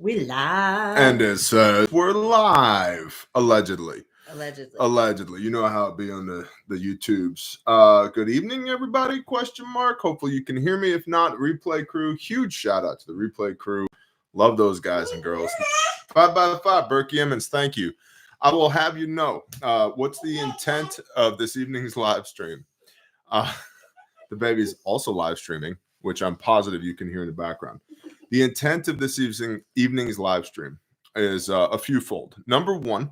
We live. And it says we're live, allegedly. Allegedly. You know how it be on the YouTubes. Good evening, everybody, question mark. Hopefully you can hear me. If not, replay crew. Huge shout out to the replay crew. Love those guys and girls. 5x5, Berkey Emmons, thank you. I will have you know what's the intent of this evening's live stream. The baby's also live streaming, which I'm positive you can hear in the background. The intent of this evening's live stream is a fewfold. Number one,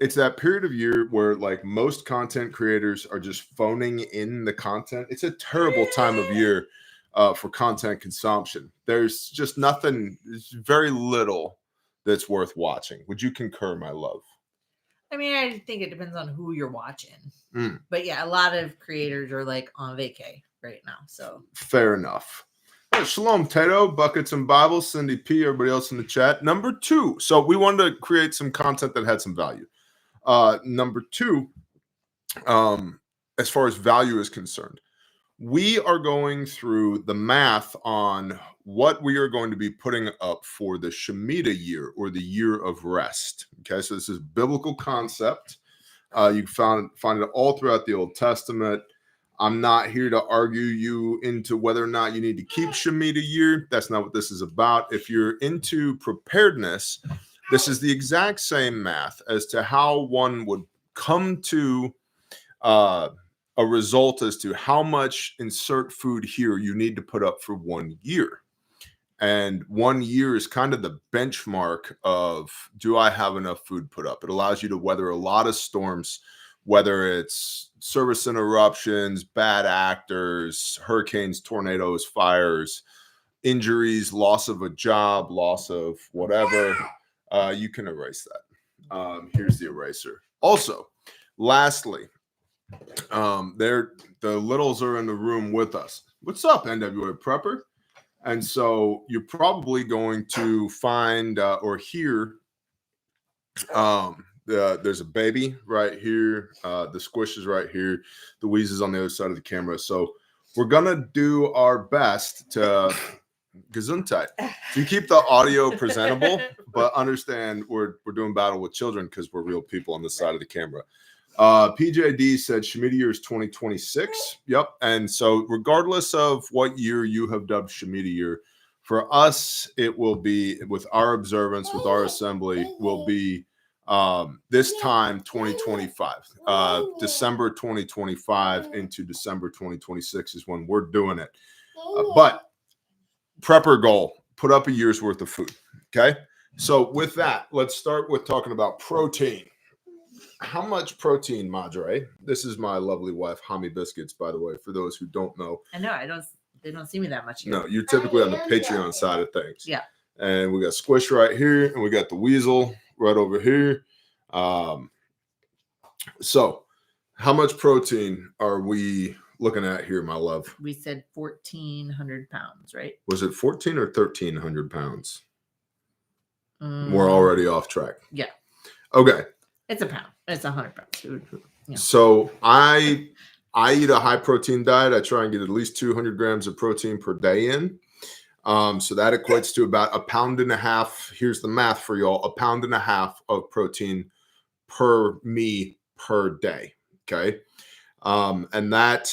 it's that period of year where like most content creators are just phoning in the content. It's a terrible time of year for content consumption. There's just nothing, there's very little that's worth watching. Would you concur, my love? I mean, I think it depends on who you're watching. But yeah, a lot of creators are like on vacay right now. So fair enough. Shalom, Tato, Buckets and Bibles, Cindy P, everybody else in the chat. Number two, so we wanted to create some content that had some value. Number two, as far as value is concerned, we are going through the math on what we are going to be putting up for the Shemitah year or the year of rest. Okay, so this is a biblical concept. You find it all throughout the Old Testament. I'm not here to argue you into whether or not you need to keep Shemitah year. That's not what this is about. If you're into preparedness, this is the exact same math as to how one would come to a result as to how much insert food here you need to put up for 1 year. And 1 year is kind of the benchmark of, do I have enough food put up? It allows you to weather a lot of storms, whether it's service interruptions, bad actors, hurricanes, tornadoes, fires, injuries, loss of a job, loss of whatever. You can erase that. Here's the eraser. Also, lastly, the littles are in the room with us. What's up, NWA Prepper? And so you're probably going to find or hear there's a baby right here. The squish is right here. The wheeze is on the other side of the camera. So we're going to do our best to gesundheit. To keep the audio presentable, but understand we're doing battle with children because we're real people on the side of the camera. PJD said Shemitah year is 2026. Yep. And so regardless of what year you have dubbed Shemitah year, for us, it will be with our observance, with our assembly, will be this time 2025. December 2025 into December 2026 is when we're doing it. But prepper goal, put up a year's worth of food. Okay. So with that, let's start with talking about protein. How much protein, Madre? This is my lovely wife, Hami Biscuits, by the way, for those who don't know. I know, they don't see me that much here. No, you're typically on the Patreon side of things. Yeah. And we got Squish right here, and we got the Weasel right over here. So how much protein are we looking at here, my love? We said 1,400 pounds, right? Was it 1,400 or 1,300 pounds? We're already off track. Yeah. Okay. It's a pound. It's 100 pounds. Yeah. So I eat a high protein diet. I try and get at least 200 grams of protein per day in. So that equates to about 1.5 pounds. Here's the math for y'all: 1.5 pounds of protein per me per day. Okay. And that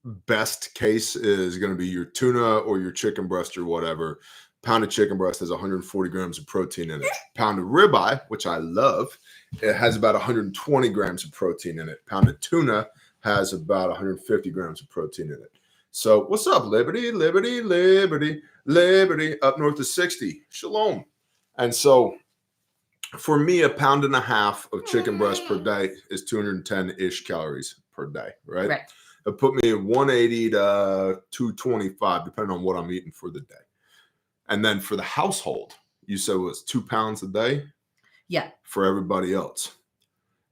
best case is going to be your tuna or your chicken breast or whatever. Pound of chicken breast has 140 grams of protein in it. Pound of ribeye, which I love, it has about 120 grams of protein in it. Pound of tuna has about 150 grams of protein in it. So what's up, Liberty, Liberty, Liberty, Liberty, up north of 60. Shalom. And so for me, 1.5 pounds of chicken breast per day is 210-ish calories per day, right? Right. It put me in 180 to 225, depending on what I'm eating for the day. And then for the household, you said it was 2 pounds a day? Yeah. For everybody else.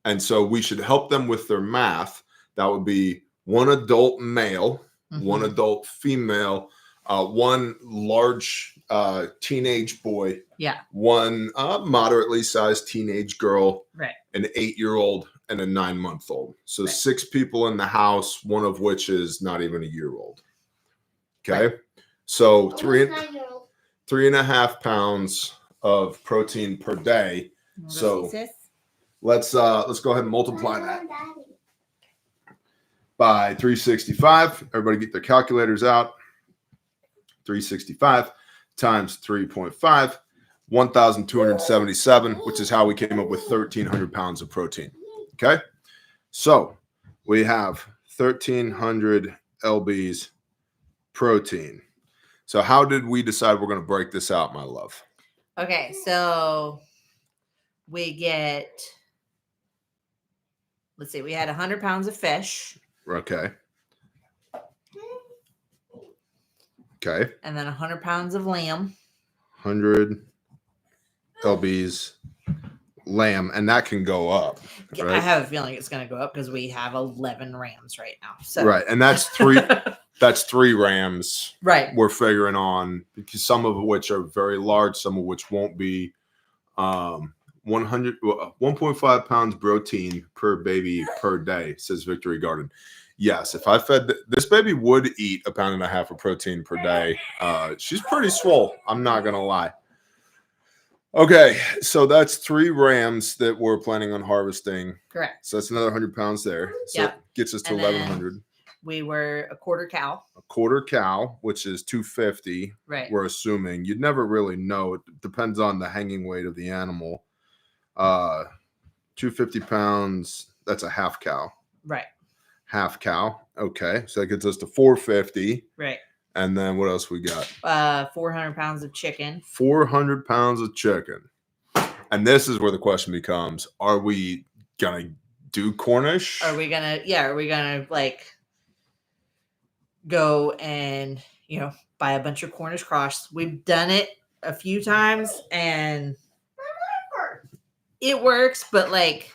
And so we should help them with their math. That would be one adult male, one adult female, one large teenage boy, one moderately sized teenage girl, right, an 8-year-old, and a 9-month-old. So 6 people in the house, one of which is not even a year old. Okay. Right. So 3.5 pounds of protein per day. So let's go ahead and multiply that by 365. Everybody get their calculators out. 365 times 3.5, 1,277, which is how we came up with 1,300 pounds of protein. Okay, so we have 1,300 lbs protein. So how did we decide we're going to break this out, my love? Okay, so we get, let's see, we had 100 pounds of fish. Okay. Okay. And then 100 pounds of lamb. 100 lbs lamb, and that can go up. Yeah, right? I have a feeling it's going to go up because we have 11 rams right now. So. Right, and that's three. That's 3 rams. Right. We're figuring on, because some of which are very large, some of which won't be. 1.5 pounds protein per baby per day, says Victory Garden. Yes, if I fed this baby would eat 1.5 pounds of protein per day. She's pretty swole. I'm not gonna lie. Okay, so that's 3 rams that we're planning on harvesting. Correct. So that's another 100 pounds there. So it gets us to 1,100. We were a quarter cow. A quarter cow, which is 250. Right. We're assuming. You'd never really know. It depends on the hanging weight of the animal. 250 pounds. That's a half cow. Right. Half cow. Okay. So that gets us to 450. Right. And then what else we got? 400 pounds of chicken. 400 pounds of chicken. And this is where the question becomes, are we going to do Cornish? Are we going to like go and, buy a bunch of Cornish cross? We've done it a few times and it works, but like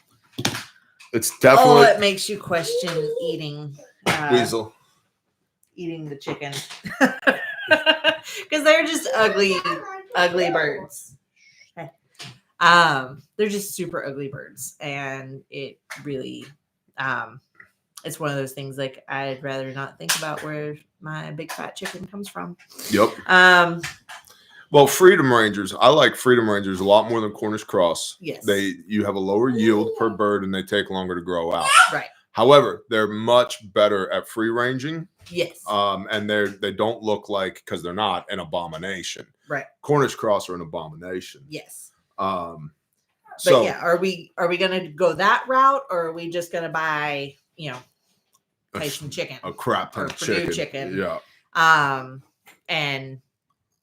it's definitely it makes you question eating weasel. Eating the chicken because they're just ugly birds. They're just super ugly birds, and it really it's one of those things like I'd rather not think about where my big fat chicken comes from. Yep. Well, Freedom Rangers, I like Freedom Rangers a lot more than Cornish Cross. Yes. You have a lower yield per bird and they take longer to grow out. Right. However, they're much better at free ranging. Yes. And they don't look like, because they're not, an abomination. Right. Cornish Cross are an abomination. Yes. But yeah, are we going to go that route, or are we just going to buy, some chicken, a crap ton of chicken? Yeah. And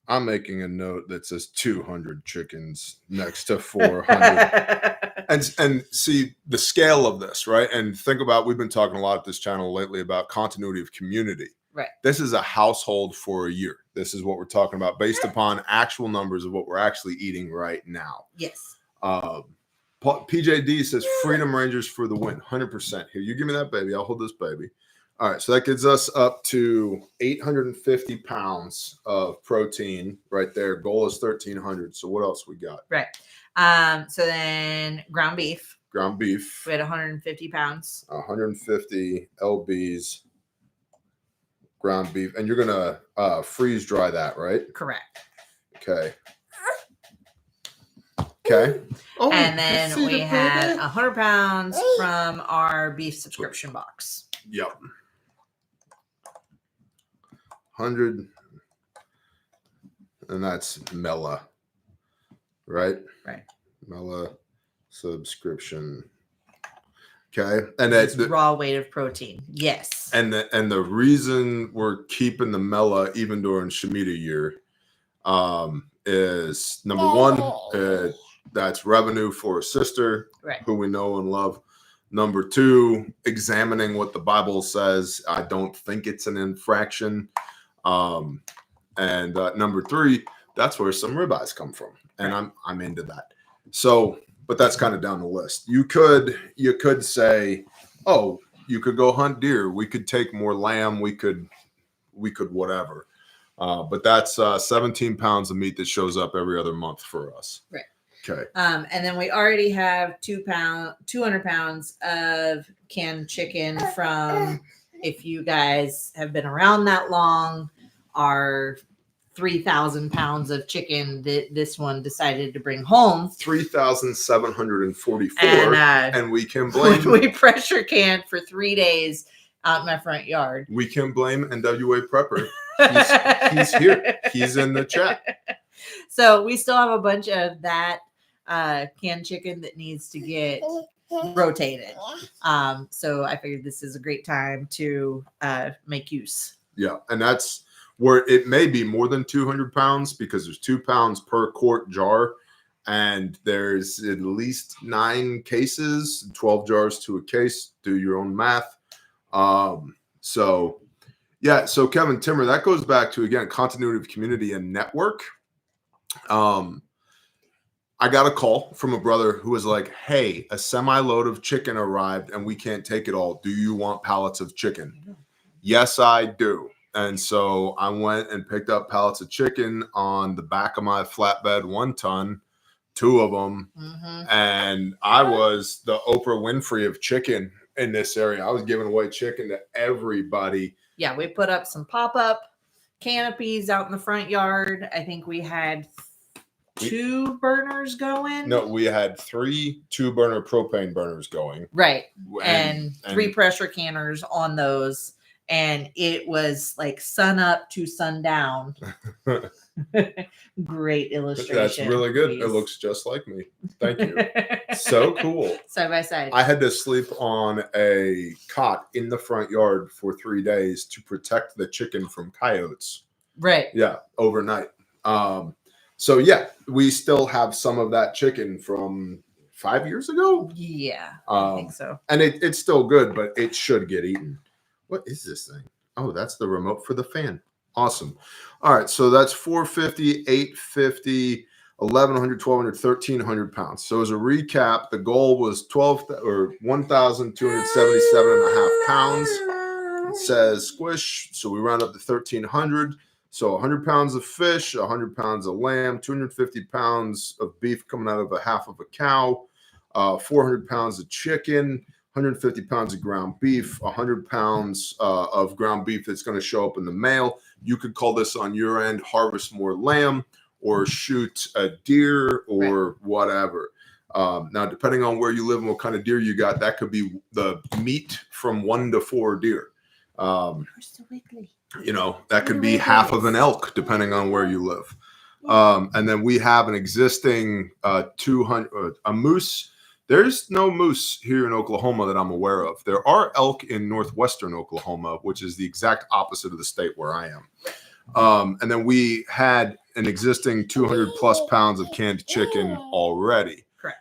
I'm making a note that says 200 chickens next to 400. and see the scale of this, right? And think about, we've been talking a lot at this channel lately about continuity of community. Right. This is a household for a year. This is what we're talking about based upon actual numbers of what we're actually eating right now. Yes. PJD says Freedom Rangers for the win. 100%. Here, you give me that baby. I'll hold this baby. All right, so that gets us up to 850 pounds of protein right there. Goal is 1,300. So what else we got? Right. So then ground beef. Ground beef. We had 150 pounds. 150 lbs ground beef. And you're going to freeze dry that, right? Correct. Okay. Okay. Oh, and then we had 100 pounds from our beef subscription box. Yep. 100, and that's Mela, right? Right. Mela subscription. Okay, and that's raw weight of protein. Yes. And the reason we're keeping the Mela even during Shemitah year, is number one, that's revenue for a sister, right, who we know and love. Number 2, examining what the Bible says. I don't think it's an infraction. And number 3, that's where some ribeyes come from, and right, I'm into that. So, but that's kind of down the list. You could say, oh, you could go hunt deer. We could take more lamb. We could whatever. But that's 17 pounds of meat that shows up every other month for us. Right. Okay. And then we already have 200 pounds of canned chicken from, if you guys have been around that long, our 3,000 pounds of chicken that this one decided to bring home. 3,744. And we can blame. We pressure canned for 3 days out in my front yard. We can blame NWA Prepper. He's here. He's in the chat. So we still have a bunch of that canned chicken that needs to get rotated. So I figured this is a great time to make use. Yeah, and that's where it may be more than 200 pounds because there's 2 pounds per quart jar, and there's at least 9 cases, 12 jars to a case. Do your own math. So Kevin Timmer, that goes back to, again, continuity of community and network. I got a call from a brother who was like, hey, a semi-load of chicken arrived and we can't take it all. Do you want pallets of chicken? Yes, I do. And so I went and picked up pallets of chicken on the back of my flatbed, 1 ton, 2 of them. And I was the Oprah Winfrey of chicken in this area. I was giving away chicken to everybody. Yeah, we put up some pop-up canopies out in the front yard. I think we had 2 burners going. No, we had 3 2-burner propane burners going. Right. And 3 pressure canners on those. And it was like sun up to sundown. Great illustration. That's really good. Please. It looks just like me. Thank you. So cool. Side by side. I had to sleep on a cot in the front yard for 3 days to protect the chicken from coyotes. Right. Yeah, overnight. So yeah, we still have some of that chicken from 5 years ago. Yeah, I think so. And it's still good, but it should get eaten. What is this thing? Oh, that's the remote for the fan. Awesome. All right, so that's 450, 850, 1,100, 1,200, 1,300 pounds. So as a recap, the goal was 1,277.5 pounds. It says squish, so we round up to 1,300. So 100 pounds of fish, 100 pounds of lamb, 250 pounds of beef coming out of a half of a cow, 400 pounds of chicken, 150 pounds of ground beef, 100 pounds of ground beef that's going to show up in the mail. You could call this on your end, harvest more lamb or shoot a deer or whatever. Now, depending on where you live and what kind of deer you got, that could be the meat from 1 to 4 deer. You know, that could be half of an elk, depending on where you live. And then we have an existing 200, a moose. There's no moose here in Oklahoma that I'm aware of. There are elk in northwestern Oklahoma, which is the exact opposite of the state where I am. And then we had an existing 200 plus pounds of canned chicken already. Correct.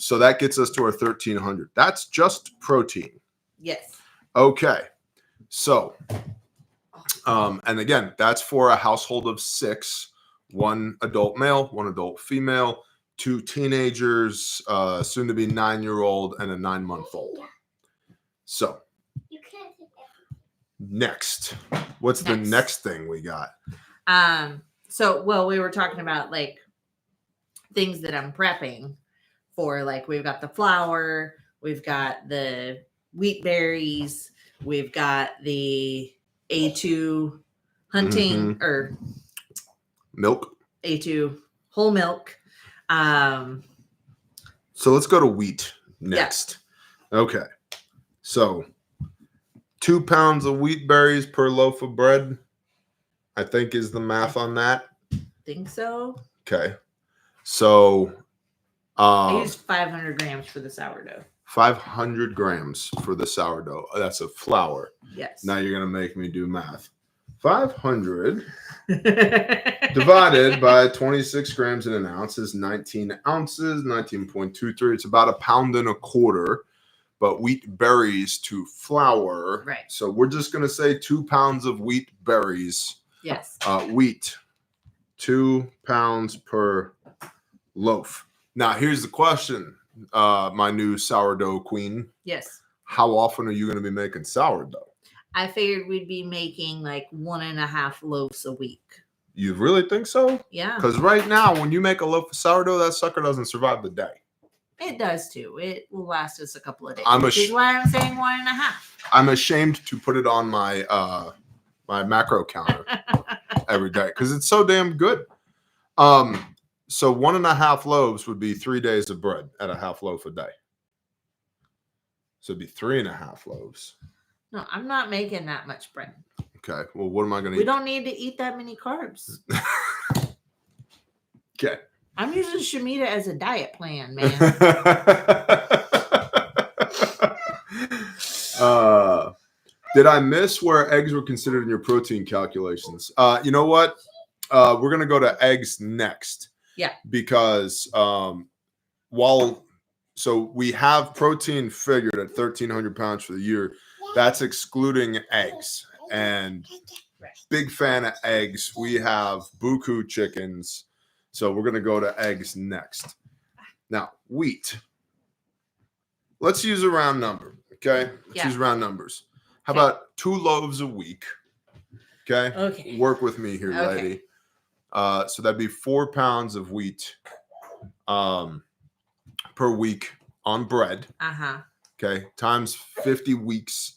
So that gets us to our 1,300. That's just protein. Yes. Okay. So, and again, that's for a household of 6, 1 adult male, 1 adult female, 2 teenagers, soon to be 9-year-old and a 9-month-old. So next, what's the next thing we got? So, well, we were talking about like things that I'm prepping for. Like we've got the flour, we've got the wheat berries, we've got the A2 hunting or milk, A2 whole milk. So let's go to wheat next. Yeah. Okay. So 2 pounds of wheat berries per loaf of bread, I think is the math on that. Think so. Okay. So I used 500 grams for the sourdough. 500 grams for the sourdough. That's a flour. Yes. Now you're going to make me do math. 500 divided by 26 grams in an ounce is 19 ounces, 19.23. It's about 1.25 pounds. But wheat berries to flour. Right. So we're just going to say 2 pounds of wheat berries. Yes. Wheat, 2 pounds per loaf. Now, here's the question, my new sourdough queen. Yes. How often are you going to be making sourdough? I figured we'd be making like 1.5 loaves a week. You really think so? Yeah. Because right now, when you make a loaf of sourdough, that sucker doesn't survive the day. It does too. It will last us a couple of days. Which is why I'm saying 1.5. I'm ashamed to put it on my my macro counter every day because it's so damn good. So 1.5 loaves would be 3 days of bread at a half loaf a day. So it'd be 3.5 loaves. No, I'm not making that much bread. Okay. Well, what am I going to eat? We don't need to eat that many carbs. Okay. I'm using Shmita as a diet plan, man. Did I miss where eggs were considered in your protein calculations? You know what? We're going to go to eggs next. Yeah. Because so we have protein figured at 1,300 pounds for the year. That's excluding eggs. And big fan of eggs. We have buku chickens. So we're going to go to eggs next. Now, wheat. Let's use a round number. Okay. Let's use round numbers. How about 2 loaves a week? Okay. Okay. Work with me here, lady. So that'd be 4 pounds of wheat per week on bread. Uh-huh. Okay. Times 50 weeks.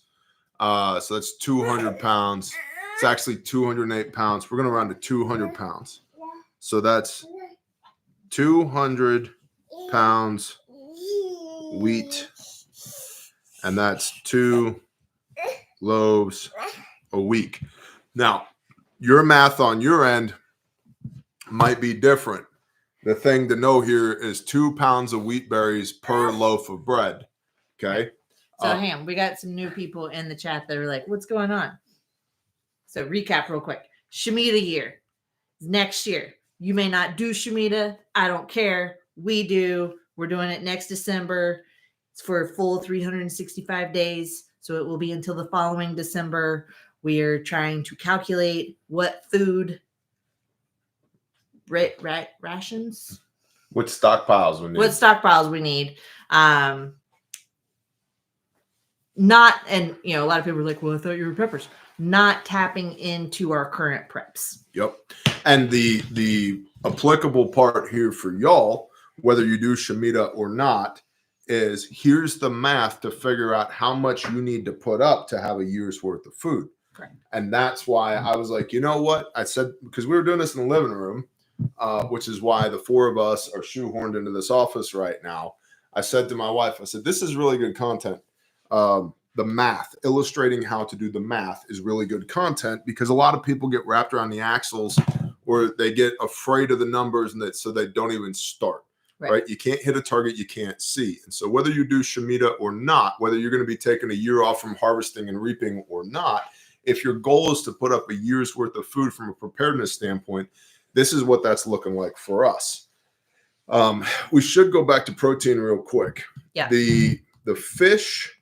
So that's 200 pounds. It's actually 208 pounds. We're going to round to 200 pounds. So that's 200 pounds wheat. And that's 2 loaves a week. Now, your math on your end might be different. The thing to know here is 2 pounds of wheat berries per loaf of bread. Okay. So, Ham, we got some new people in the chat that are like, what's going on? So, recap real quick. Shemitah year. Next year. You may not do Shemitah. I don't care. We do. We're doing it next December. It's for a full 365 days. So, it will be until the following December. We are trying to calculate what food rations. What stockpiles we need. What stockpiles we need. Not, and you know, a lot of people are like, well, I thought you were peppers. Not tapping into our current preps. Yep. And the applicable part here for y'all, whether you do Shemitah or not, is here's the math to figure out how much you need to put up to have a year's worth of food. Correct. And that's why I was like, you know what? I said, because we were doing this in the living room, which is why the 4 of us are shoehorned into this office right now. I said to my wife, I said, this is really good content. The math, illustrating how to do the math is really good content because a lot of people get wrapped around the axles or they get afraid of the numbers and so they don't even start, right? You can't hit a target you can't see. And so whether you do Shemitah or not, whether you're going to be taking a year off from harvesting and reaping or not, if your goal is to put up a year's worth of food from a preparedness standpoint, this is what that's looking like for us. We should go back to protein real quick. Yeah. The fish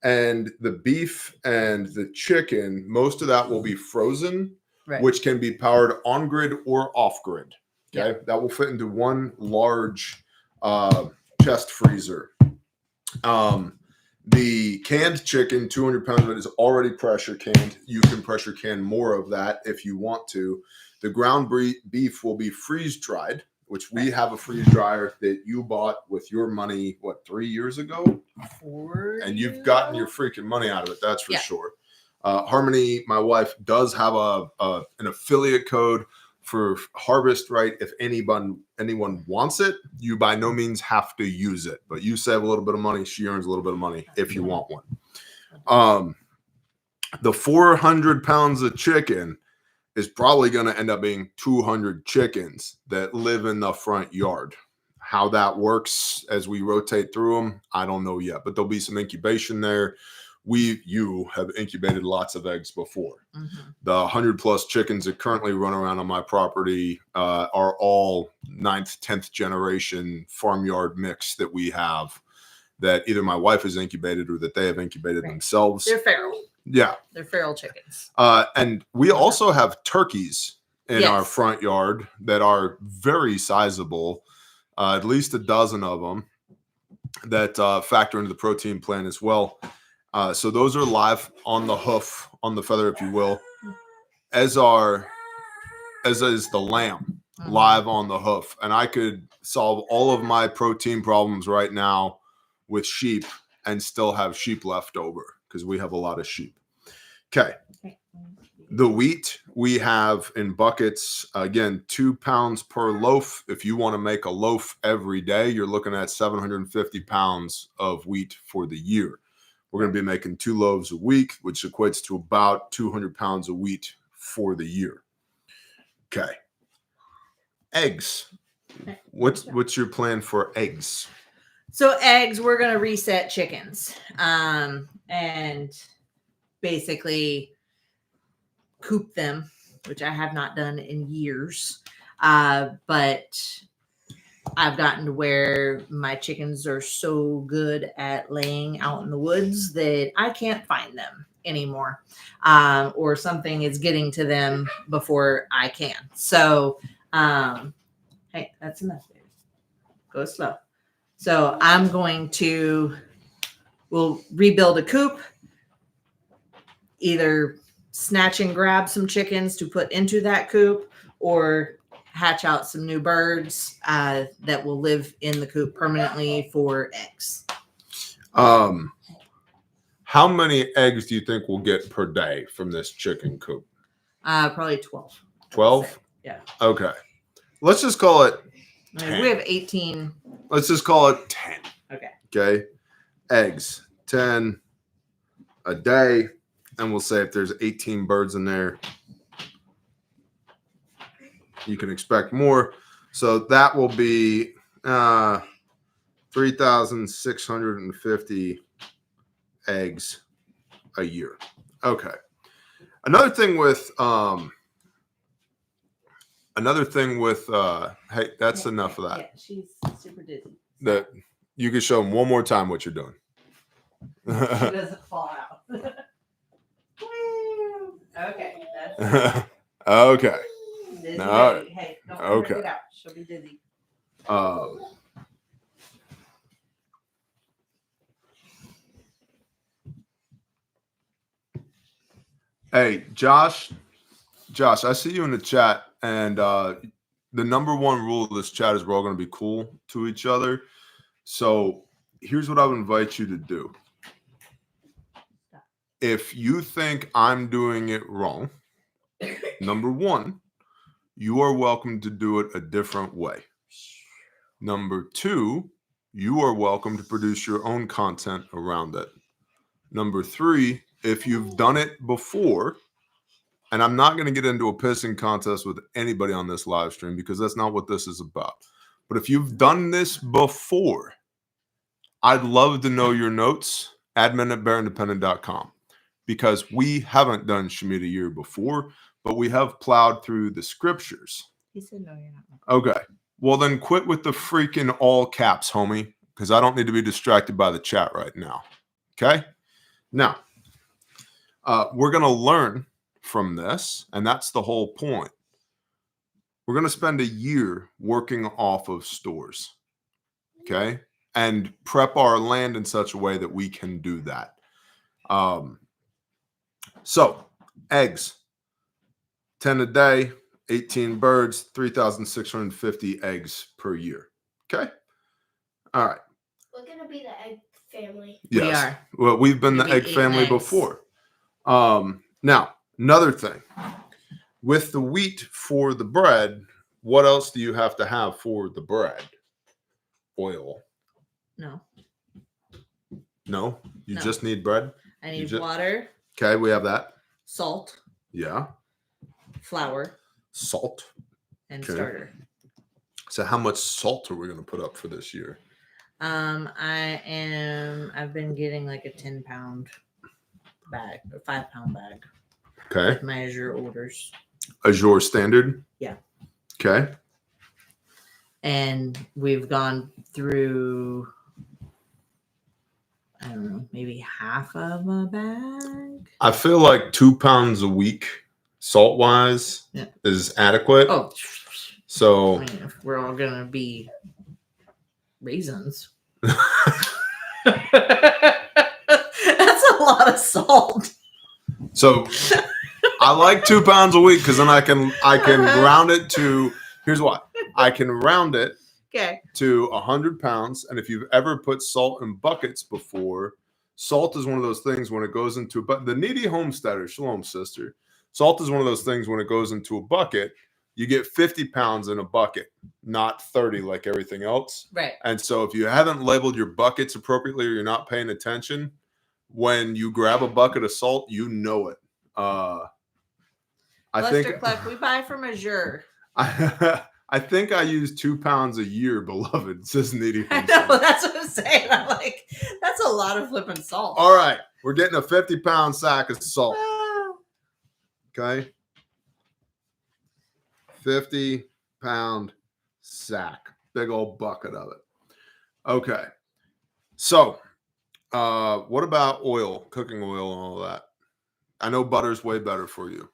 and the beef and the chicken, most of that will be frozen, which can be powered on grid or off grid. Okay. That will fit into one large chest freezer. The canned chicken, 200 pounds of it is already pressure canned. You can pressure can more of that if you want to. The ground beef will be freeze dried, which we have a freeze dryer that you bought with your money, 3 years ago? 4 and you've gotten your freaking money out of it, that's for sure. Harmony, my wife, does have an affiliate code for Harvest Right. If anyone wants it, you by no means have to use it, but you save a little bit of money. She earns a little bit of money if you want one. The 400 pounds of chicken is probably going to end up being 200 chickens that live in the front yard. How that works as we rotate through them, I don't know yet, but there'll be some incubation there. You have incubated lots of eggs before. Mm-hmm. The 100+ chickens that currently run around on my property are all 9th, 10th generation farmyard mix that we have that either my wife has incubated or that they have incubated themselves. They're feral. Yeah. They're feral chickens. And we also have turkeys in our front yard that are very sizable, at least a dozen of them that factor into the protein plan as well. So those are live on the hoof, on the feather, if you will, as is the lamb live on the hoof. And I could solve all of my protein problems right now with sheep and still have sheep left over because we have a lot of sheep. Okay. The wheat we have in buckets, again, 2 pounds per loaf. If you want to make a loaf every day, you're looking at 750 pounds of wheat for the year. We're going to be making 2 loaves a week, which equates to about 200 pounds of wheat for the year. Okay. Eggs. What's your plan for eggs? So eggs, we're going to reset chickens. And basically coop them, which I have not done in years. But I've gotten to where my chickens are so good at laying out in the woods that I can't find them anymore. Or something is getting to them before I can. So, hey, that's enough, baby. Go slow. So I'm going to, we'll rebuild a coop, either snatch and grab some chickens to put into that coop or hatch out some new birds that will live in the coop permanently for eggs. How many eggs do you think we'll get per day from this chicken coop? Probably 12. 12? Yeah. Okay. Let's just call it 10. We have 18. Let's just call it 10. Okay. Okay. Eggs, 10 a day. And we'll say if there's 18 birds in there, you can expect more. So that will be 3,650 eggs a year. Okay. Another thing with hey, that's enough of that. Yeah, she's super dizzy. That you can show them one more time what you're doing. She doesn't fall out. Okay. That's okay. Dizzy All baby. Hey, don't okay. It out. She'll be dizzy. Hey, Josh, I see you in the chat, and the number one rule of this chat is we're all going to be cool to each other. So here's what I would invite you to do. If you think I'm doing it wrong, number one, you are welcome to do it a different way. Number two, you are welcome to produce your own content around it. Number three, if you've done it before, and I'm not going to get into a pissing contest with anybody on this live stream because that's not what this is about. But if you've done this before, I'd love to know your notes, admin@bearindependent.com, because we haven't done Shemitah year before, but we have plowed through the scriptures. He said, no, you're not. Okay. Well, then quit with the freaking all caps, homie, because I don't need to be distracted by the chat right now. Okay? Now, we're going to learn from this, and that's the whole point. We're going to spend a year working off of stores, okay, and prep our land in such a way that we can do that. So eggs, 10 a day, 18 birds, 3,650 eggs per year. Okay. All right. We're going to be the egg family. Yes. We are. Well, we've been the egg family before. Now, another thing. With the wheat for the bread, what else do you have to have for the bread? Oil. No. No? You No. just need bread? I need water. Okay, we have that. Salt. Yeah. Flour. Salt. And Okay. starter. So how much salt are we going to put up for this year? I've been getting like a 10-pound bag, a 5-pound bag. Okay. With my Azure orders. Azure standard? Yeah. Okay. And we've gone through, I don't know, maybe half of a bag. I feel like 2 pounds a week, salt wise, is adequate. Oh, so I mean, if we're all gonna be raisins, that's a lot of salt. So I like 2 pounds a week because then I can round it to, here's what, I can round it to 100 pounds. And if you've ever put salt in buckets before, salt is one of those things when it goes into, but the needy homesteader, shalom sister, Salt is one of those things when it goes into a bucket, you get 50 pounds in a bucket, not 30 like everything else. Right. And so if you haven't labeled your buckets appropriately or you're not paying attention, when you grab a bucket of salt, you know it. I think Cluck, we buy from Azure. I think I use 2 pounds a year, beloved, says Needy. I know, that's what I'm saying. I'm like, that's a lot of flipping salt. All right, we're getting a 50-pound sack of salt. Okay. 50-pound sack. Big old bucket of it. Okay. So, what about oil, cooking oil and all that? I know butter's way better for you,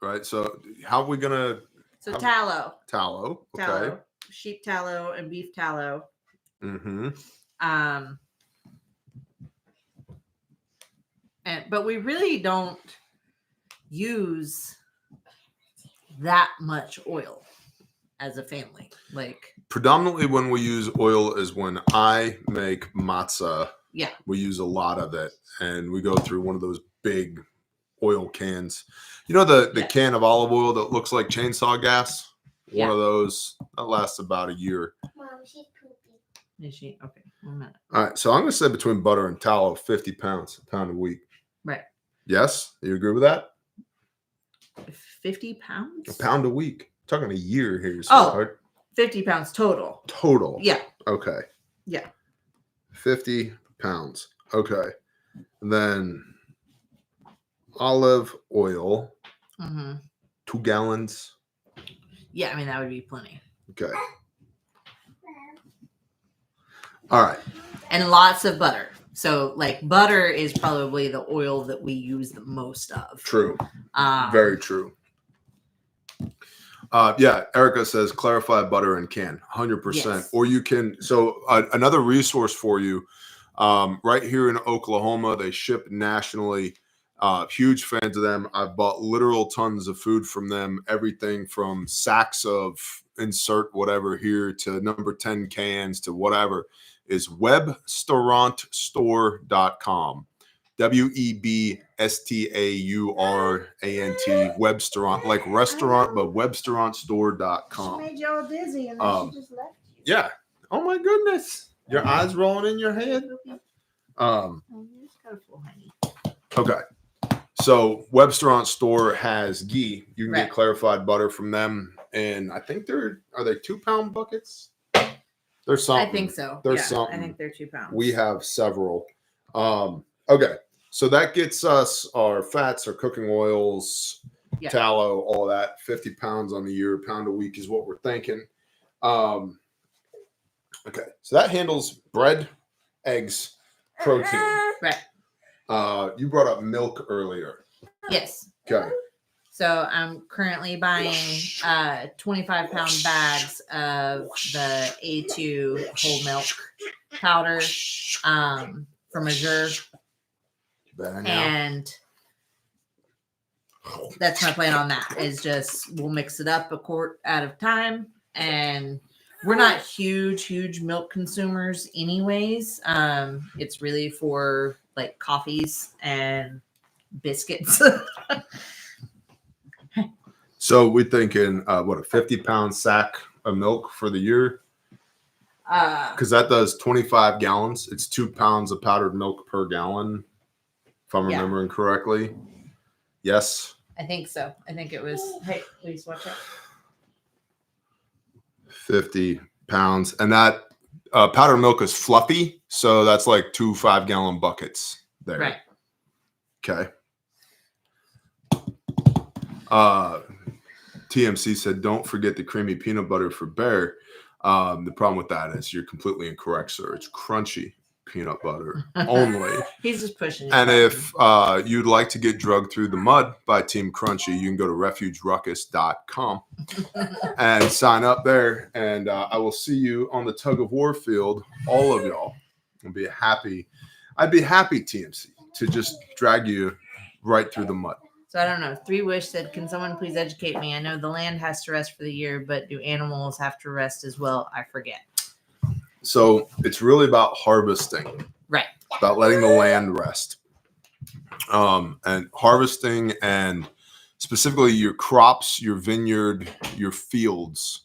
right? So, how are we going to... So tallow. Tallow. Okay. Tallow. Sheep tallow and beef tallow. Mm-hmm. But we really don't use that much oil as a family. Like, predominantly when we use oil is when I make matzah. Yeah. We use a lot of it, and we go through one of those big oil cans. You know the can of olive oil that looks like chainsaw gas? One of those. That lasts about a year. Mom, she's poopy. is she? Okay. 1 minute. All right. So I'm going to say between butter and tallow, 50 pounds, a pound a week. Right. Yes? You agree with that? 50 pounds? A pound a week. I'm talking a year here. Oh. Sweetheart. 50 pounds total. Total. Yeah. Okay. Yeah. 50 pounds. Okay. And then olive oil, 2 gallons. Yeah, I mean, that would be plenty. Okay. All right. And lots of butter. So, like, butter is probably the oil that we use the most of. True. Very true. Yeah, Erica says clarified butter in can, 100%. Yes. Or you can, so another resource for you, right here in Oklahoma, they ship nationally. Huge fans of them. I've bought literal tons of food from them, everything from sacks of insert whatever here to number 10 cans to whatever, is webstaurantstore.com. WEBSTAURANT, Webstaurant, like restaurant, but webstaurantstore.com. She made you all dizzy and then she just left you. Yeah. Oh my goodness. Your eyes rolling in your head. Okay. So Webstaurant Store has ghee. You can get clarified butter from them. And I think are they 2 pound buckets? There's something. I think so. There's something. I think they're 2 pounds. We have several. Okay. So that gets us our fats, our cooking oils, tallow, all that. 50 pounds on the year, a pound a week is what we're thinking. Okay. So that handles bread, eggs, protein. Right. You brought up milk earlier. Yes. Okay. So I'm currently buying 25-pound bags of the A2 whole milk powder from Azure. And that's my plan on that, is just we'll mix it up a quart at a time. And we're not huge milk consumers anyways. It's really for like coffees and biscuits. So we're thinking, what, a 50-pound sack of milk for the year? Because that does 25 gallons. It's 2 pounds of powdered milk per gallon, if I'm remembering correctly. Yes? I think so. I think it was, hey, please watch out. 50 pounds. And that powdered milk is fluffy. So that's like 2 5-gallon buckets there. Right. Okay. TMC said, don't forget the creamy peanut butter for Bear. The problem with that is you're completely incorrect, sir. It's crunchy peanut butter only. He's just pushing. And if you'd like to get drugged through the mud by Team Crunchy, you can go to refugeruckus.com and sign up there. And I will see you on the tug of war field, all of y'all. I'd be happy, TMC, to just drag you right through the mud. So I don't know. 3 Wish said, can someone please educate me? I know the land has to rest for the year, but do animals have to rest as well? I forget. So it's really about harvesting. Right. About letting the land rest. And harvesting and specifically your crops, your vineyard, your fields,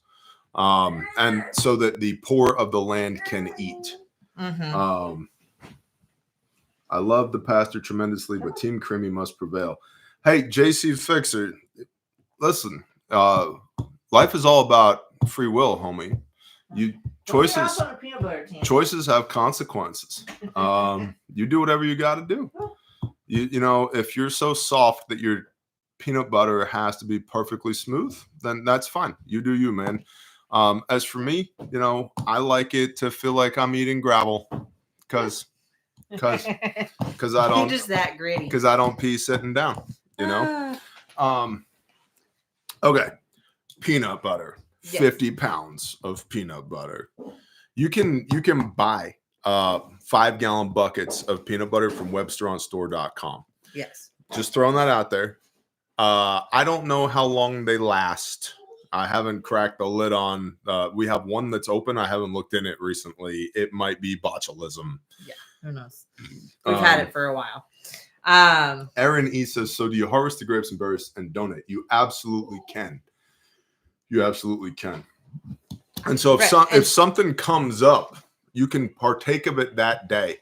and so that the poor of the land can eat. Mm-hmm. I love the pastor tremendously, but Team Creamy must prevail. Hey, JC Fixer, listen, life is all about free will, homie. Choices have consequences. You do whatever you got to do. You know, if you're so soft that your peanut butter has to be perfectly smooth, then that's fine. You do you, man. As for me, you know, I like it to feel like I'm eating gravel because I don't. You're just that gritty. Because I don't pee sitting down. You know. Okay. Peanut butter. Yes. 50 pounds of peanut butter. You can buy 5-gallon buckets of peanut butter from WebsterOnStore.com. Yes. Just throwing that out there. I don't know how long they last. I haven't cracked the lid on. We have one that's open. I haven't looked in it recently. It might be botulism. Yeah, who knows? We've had it for a while. Aaron E says, so do you harvest the grapes and berries and donate? You absolutely can. You absolutely can. And so if something comes up, you can partake of it that day.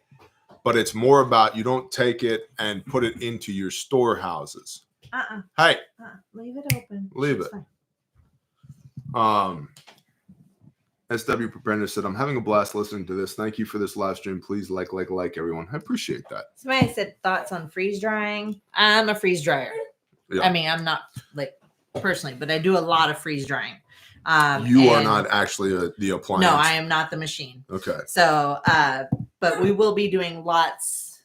But it's more about you don't take it and put it into your storehouses. Hey. Leave it open. Leave it. SW Preparedness said, I'm having a blast listening to this. Thank you for this live stream. Please like everyone. I appreciate that. Somebody said thoughts on freeze drying. I'm a freeze dryer. Yeah. I mean, I'm not like personally, but I do a lot of freeze drying. You are not actually the appliance. No, I am not the machine. Okay. So, but we will be doing lots.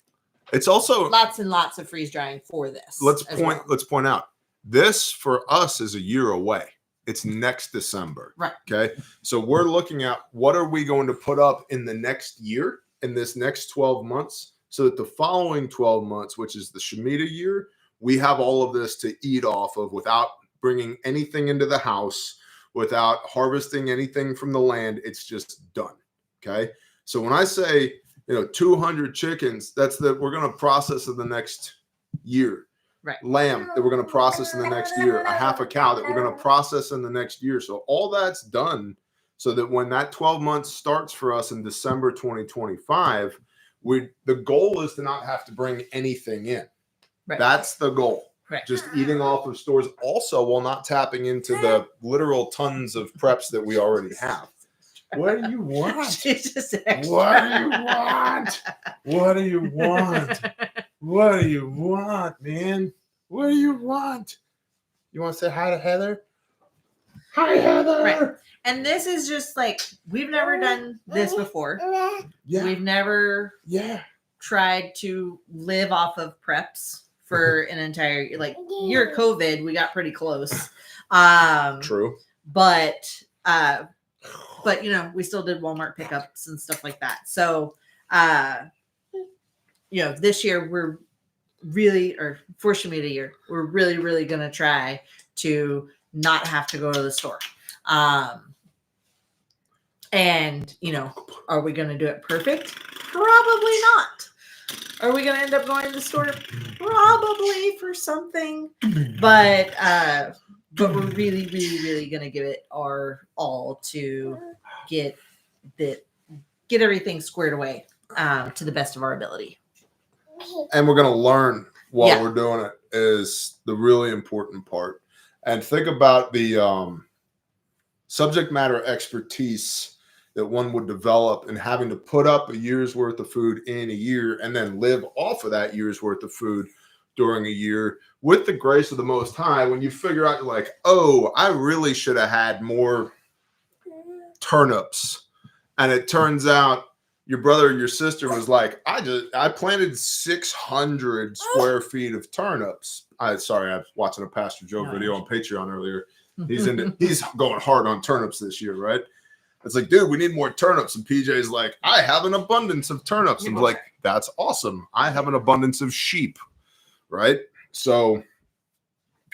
It's also lots and lots of freeze drying for this. Let's point out this for us is a year away. It's next December. Right. Okay. So we're looking at what are we going to put up in the next year, in this next 12 months, so that the following 12 months, which is the Shemitah year, we have all of this to eat off of without bringing anything into the house, without harvesting anything from the land. It's just done. Okay. So when I say, 200 chickens, that's that we're going to process in the next year. Right. Lamb that we're going to process in the next year, a half a cow that we're going to process in the next year. So all that's done so that when that 12 months starts for us in December 2025, the goal is to not have to bring anything in. Right. That's the goal. Right. Just eating off of stores also while not tapping into the literal tons of preps that we already have. What do you want? What do you want? What do you want? What do you want, man? What do you want? You want to say hi to Heather? Hi, Heather. Right. And this is just like, we've never done this before. Yeah. We've never tried to live off of preps for an entire, year of COVID, we got pretty close. True. But we still did Walmart pickups and stuff like that. So, this year we're really, or for Shemitah year, we're really, really going to try to not have to go to the store. And, are we going to do it perfect? Probably not. Are we going to end up going to the store? Probably for something. But we're really, really, really going to give it our all to get everything squared away to the best of our ability. And we're going to learn while we're doing it is the really important part. And think about the subject matter expertise that one would develop in having to put up a year's worth of food in a year and then live off of that year's worth of food during a year with the grace of the Most High. When you figure out, you're like, oh, I really should have had more turnips. And it turns out your brother or your sister was like, I planted 600 square feet of turnips. I was watching a Pastor Joe video on Patreon earlier. He's going hard on turnips this year, right? It's like, dude, we need more turnips. And PJ's like, I have an abundance of turnips. And I'm like, that's awesome. I have an abundance of sheep, right? So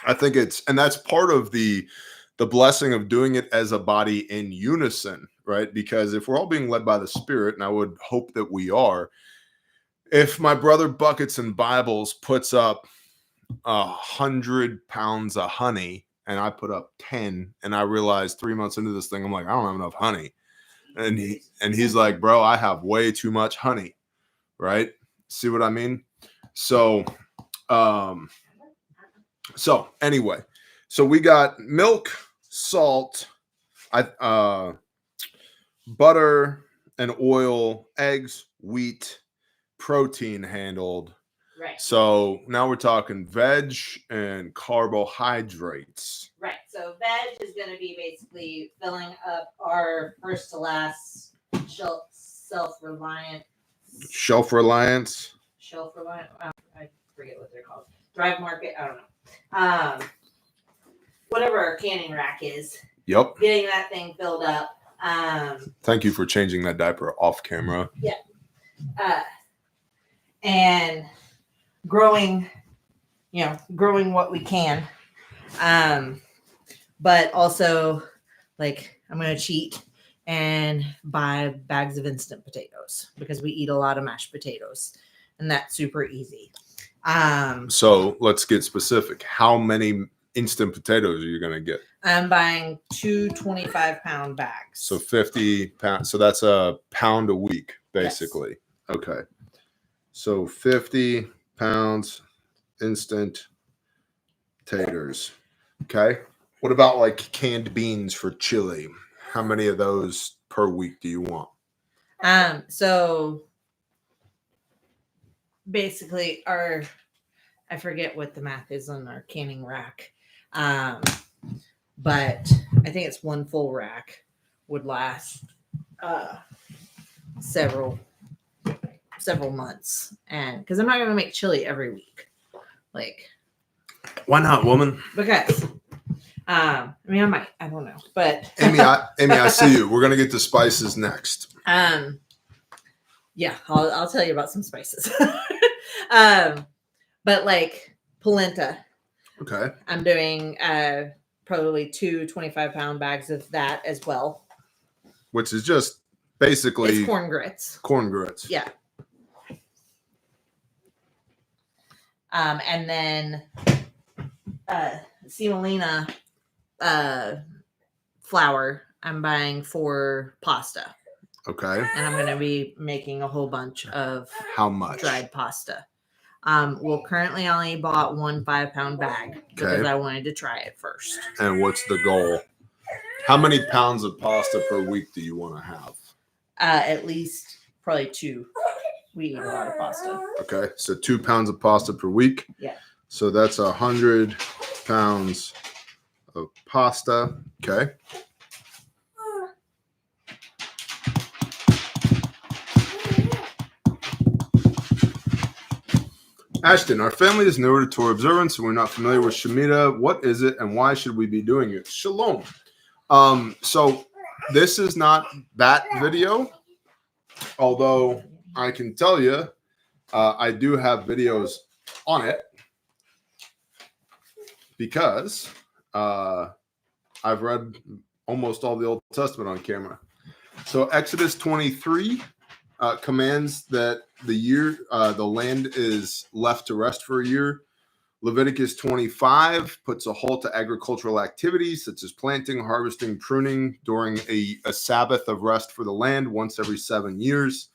I think and that's part of the blessing of doing it as a body in unison, right? Because if we're all being led by the Spirit, and I would hope that we are, if my brother Buckets and Bibles puts up 100 pounds of honey and I put up 10, and I realized 3 months into this thing, I'm like, I don't have enough honey. And he's like, bro, I have way too much honey. Right? See what I mean? So, anyway, so we got milk, salt, butter and oil, eggs, wheat, protein handled. Right. So now we're talking veg and carbohydrates. Right. So veg is going to be basically filling up our first to last self-reliant. Shelf-reliance. Shelf-reliant. I forget what they're called. Drive market. I don't know. Whatever our canning rack is. Yep. Getting that thing filled up. Thank you for changing that diaper off camera. Yeah. And growing what we can. But also, like, I'm going to cheat and buy bags of instant potatoes because we eat a lot of mashed potatoes, and that's super easy. So let's get specific. How many instant potatoes are you going to get? I'm buying 2 25-pound bags. So 50 pounds. So that's a pound a week, basically. Yes. Okay. So 50 pounds instant taters. Okay. What about like canned beans for chili? How many of those per week do you want? So basically I forget what the math is on our canning rack. But I think it's one full rack would last several months, and because I'm not going to make chili every week, like, why not, woman? Because I mean, I might, I don't know, but Amy, I see you. We're gonna get to spices next. Yeah, I'll tell you about some spices. But like polenta. Okay. I'm doing probably 2 25-pound bags of that as well. Which is just basically it's corn grits. Corn grits. Yeah. And then semolina flour I'm buying for pasta. Okay. And I'm going to be making a whole bunch of how much dried pasta. Well, currently I only bought 1 5-pound bag because I wanted to try it first. And what's the goal? How many pounds of pasta per week do you want to have? At least probably 2. We eat a lot of pasta. Okay, so 2 pounds of pasta per week. Yeah. So that's 100 pounds of pasta. Okay. Ashton, our family is newer to Torah observance and we're not familiar with Shemitah. What is it and why should we be doing it? Shalom. So this is not that video, although I can tell you I do have videos on it because I've read almost all the Old Testament on camera. So Exodus 23 commands that the land is left to rest for a year. Leviticus 25 puts a halt to agricultural activities such as planting, harvesting, pruning during a Sabbath of rest for the land once every 7 years.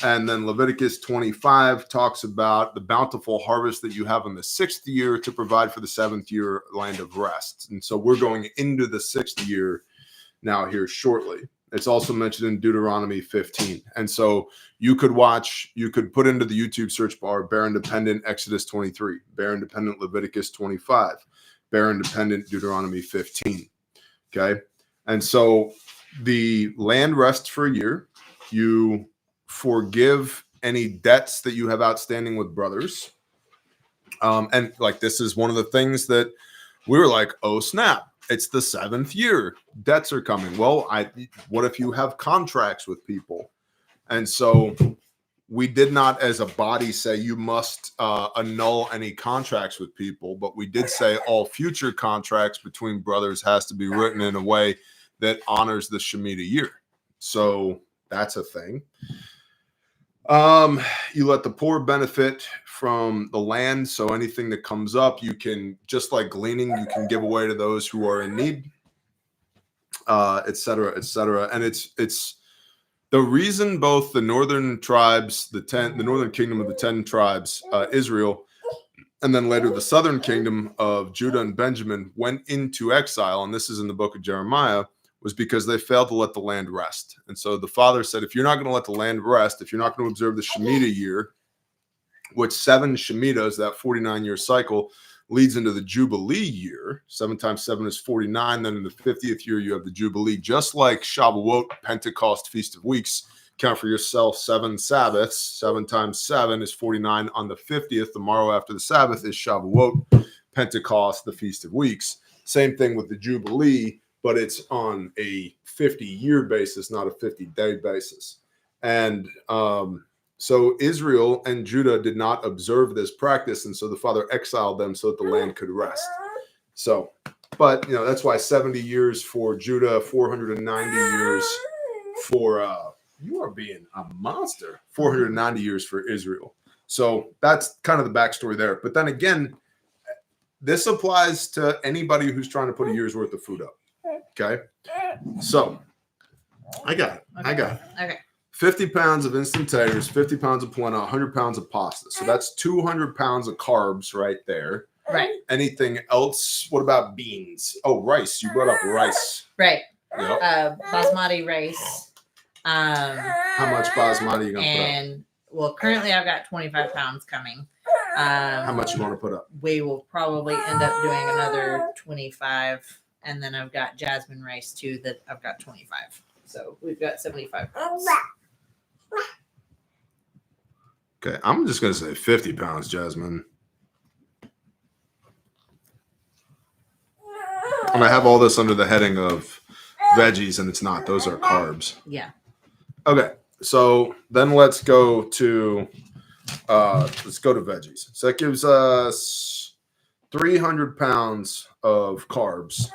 And then Leviticus 25 talks about the bountiful harvest that you have in the 6th year to provide for the 7th year land of rest. And so we're going into the 6th year now here shortly. It's also mentioned in Deuteronomy 15. And so you could put into the YouTube search bar, Bear Independent Exodus 23, Bear Independent Leviticus 25, Bear Independent Deuteronomy 15. Okay. And so the land rests for a year. You forgive any debts that you have outstanding with brothers. And like, this is one of the things that we were like, oh, snap. It's the 7th year. Debts are coming. Well, what if you have contracts with people? And so we did not as a body say you must annul any contracts with people, but we did say all future contracts between brothers has to be written in a way that honors the Shemitah year. So that's a thing. You let the poor benefit from the land. So anything that comes up, you can, just like gleaning, you can give away to those who are in need, et cetera, et cetera. And it's the reason both the northern tribes, the northern kingdom of the 10 tribes, Israel, and then later the southern kingdom of Judah and Benjamin went into exile, and this is in the book of Jeremiah, was because they failed to let the land rest. And so the Father said, if you're not going to let the land rest, if you're not going to observe the Shemitah year, which 7 Shemitahs, that 49-year cycle, leads into the Jubilee year. 7 times 7 is 49. Then in the 50th year, you have the Jubilee. Just like Shavuot, Pentecost, Feast of Weeks, count for yourself 7 Sabbaths. 7 times 7 is 49 on the 50th. The morrow after the Sabbath is Shavuot, Pentecost, the Feast of Weeks. Same thing with the Jubilee, but it's on a 50-year basis, not a 50-day basis. And so Israel and Judah did not observe this practice, and so the Father exiled them so that the land could rest. So, but, that's why 70 years for Judah, 490 years for, you are being a monster, 490 years for Israel. So that's kind of the backstory there. But then again, this applies to anybody who's trying to put a year's worth of food up. Okay? So, I got it. Okay. 50 pounds of instant taters, 50 pounds of polenta, 100 pounds of pasta. So that's 200 pounds of carbs right there. Right. Anything else? What about beans? Oh, rice. You brought up rice. Right. Yep. Basmati rice. How much basmati are you going to put up? And, well, currently I've got 25 pounds coming. How much you want to put up? We will probably end up doing another 25. And then I've got jasmine rice, too, that I've got 25. So we've got 75 pounds. Okay, I'm just going to say 50 pounds, Jasmine. And I have all this under the heading of veggies, and it's not. Those are carbs. Yeah. Okay, so then let's go to veggies. So that gives us 300 pounds of carbs,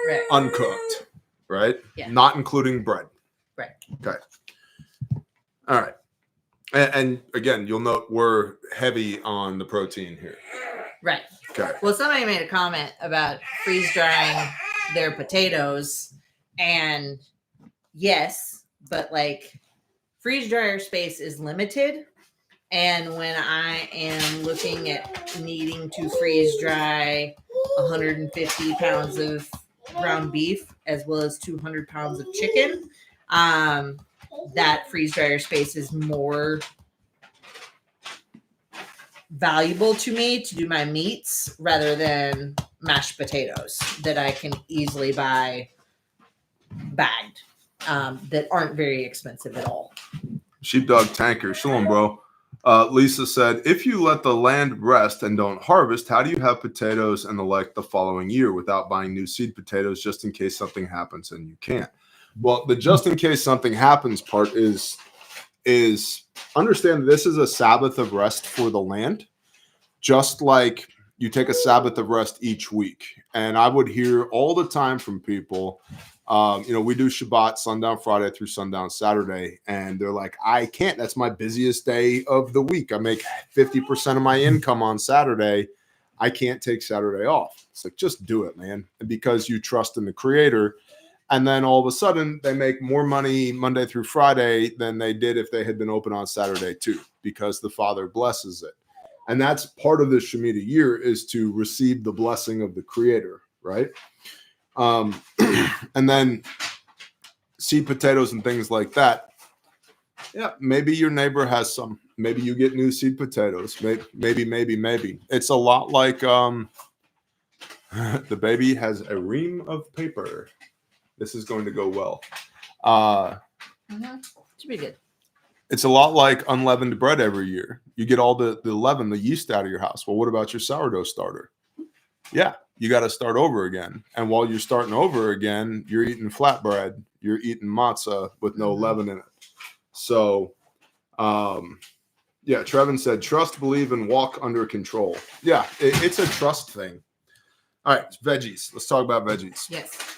Right. uncooked, right? Yeah. Not including bread. Right. Okay. All right. And again, you'll note we're heavy on the protein here. Right. Okay. Well, somebody made a comment about freeze drying their potatoes, and yes, but like freeze dryer space is limited. And when I am looking at needing to freeze dry 150 pounds of ground beef as well as 200 pounds of chicken, that freeze dryer space is more valuable to me to do my meats rather than mashed potatoes that I can easily buy bagged, that aren't very expensive at all. Sheepdog Tanker, shalom, bro. Lisa said, if you let the land rest and don't harvest, how do you have potatoes and the like the following year without buying new seed potatoes just in case something happens and you can't? Well, the just in case something happens part is understand this is a Sabbath of rest for the land, just like you take a Sabbath of rest each week. And I would hear all the time from people, we do Shabbat, sundown Friday through sundown Saturday. And they're like, I can't, that's my busiest day of the week. I make 50% of my income on Saturday. I can't take Saturday off. It's like, just do it, man. And because you trust in the Creator. And then all of a sudden they make more money Monday through Friday than they did if they had been open on Saturday too, because the Father blesses it. And that's part of the Shemitah year, is to receive the blessing of the Creator, right? And then seed potatoes and things like that. Yeah, maybe your neighbor has some. Maybe you get new seed potatoes. Maybe. It's a lot like the baby has a ream of paper. This is going to go well. Should be good. It's a lot like unleavened bread every year. You get all the leaven, the yeast out of your house. Well, what about your sourdough starter? Yeah, you got to start over again. And while you're starting over again, you're eating flatbread. You're eating matzah with no leaven in it. So, Trevin said, trust, believe, and walk under control. Yeah, it's a trust thing. All right, veggies. Let's talk about veggies. Yes.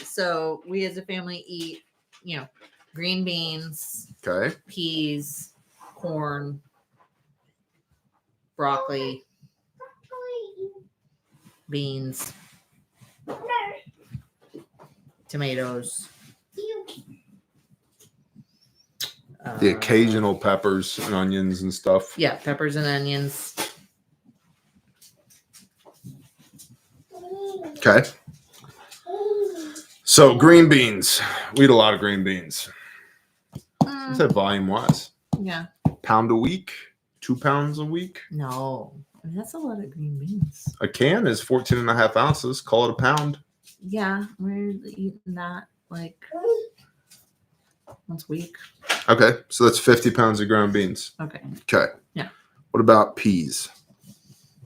So we as a family eat, green beans, Okay. peas, corn, broccoli, beans, tomatoes. The occasional peppers and onions and stuff. Yeah, peppers and onions. Okay. So green beans. We eat a lot of green beans. What's that volume wise? Yeah. Pound a week? 2 pounds a week? No. I mean, that's a lot of green beans. A can is 14 and a half ounces. Call it a pound. Yeah, we're eating that like once a week. Okay. So that's 50 pounds of ground beans. Okay. Okay. Yeah. What about peas?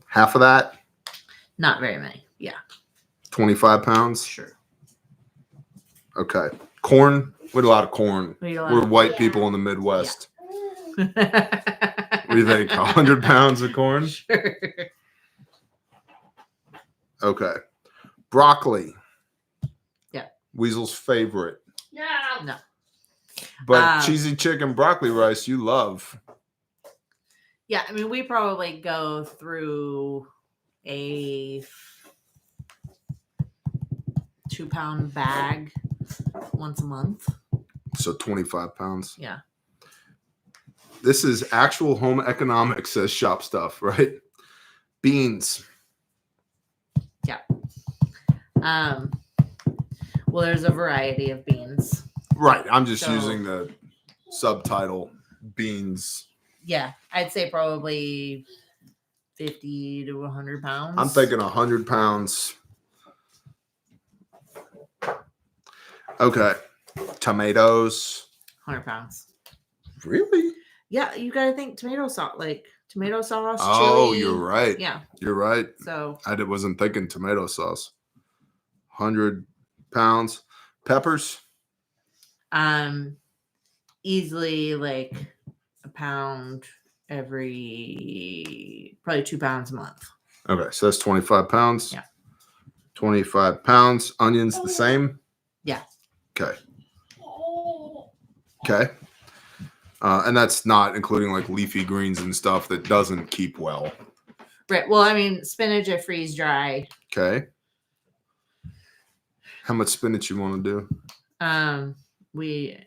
Half of that? Not very many. Yeah. 25 pounds? Sure. Okay. Corn? We eat a lot of corn. We eat a lot We're of- white people in the Midwest. Yeah. What do you think? 100 pounds of corn? Sure. Okay. Broccoli. Yeah. Weasel's favorite. No. But cheesy chicken broccoli rice you love. Yeah, I mean, we probably go through a 2-pound bag once a month. So 25 pounds. Yeah. This is actual home economics, says Shop Stuff, right? Beans. Well, there's a variety of beans. Right. I'm just So- using the subtitle beans. Yeah, I'd say probably 50 to 100 pounds. I'm thinking 100 pounds. Okay. Tomatoes. 100 pounds. Really? Yeah, you gotta think tomato sauce, like tomato sauce. Oh, chili. you're right. Yeah. You're right. So I wasn't thinking tomato sauce. 100 pounds. Peppers. easily like a pound every probably 2 pounds a month. Okay, so that's 25 pounds. Yeah. 25 pounds. Onions the same? Yeah. Okay. Okay. And that's not including like leafy greens and stuff that doesn't keep well. Right. Well, I mean, spinach I freeze dry. Okay. How much spinach you want to do? We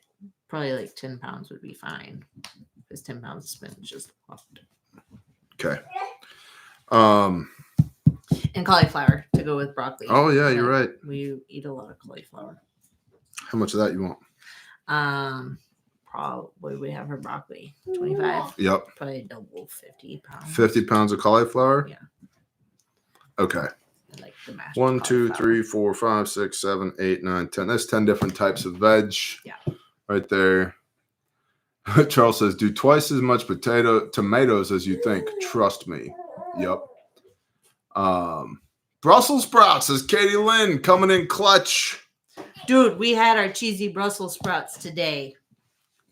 probably like 10 pounds would be fine because 10 pounds of spinach is a lot. Okay. And cauliflower to go with broccoli. Oh yeah, you're right. We eat a lot of cauliflower. How much of that you want? Probably we have for broccoli 25, Yep. probably double 50 pounds. 50 pounds of cauliflower? Yeah. Okay. And like the mashed 1, 2, cauliflower. 3, 4, 5, 6, 7, 8, 9, 10. That's 10 different types of veg. Yeah. Right there. Charles says, do twice as much tomatoes as you think. Trust me. Yep. Brussels sprouts, says Katie Lynn, coming in clutch. Dude, we had our cheesy Brussels sprouts today.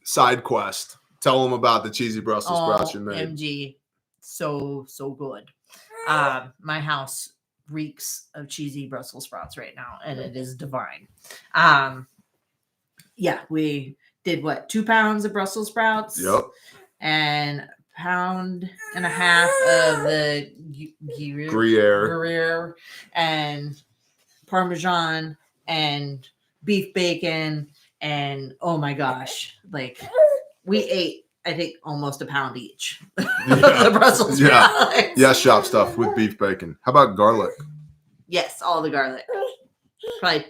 Side quest. Tell them about the cheesy Brussels sprouts you made. MG. So good. My house reeks of cheesy Brussels sprouts right now, and it is divine. Yeah, we did what, 2 pounds of Brussels sprouts? Yep. And a pound and a half of the Gruyere and Parmesan and beef bacon, and oh my gosh, like we ate, I think, almost a pound each. Yeah. The Brussels Yeah. sprouts. Yeah, shop stuff with beef bacon. How about garlic? Yes, all the garlic. Probably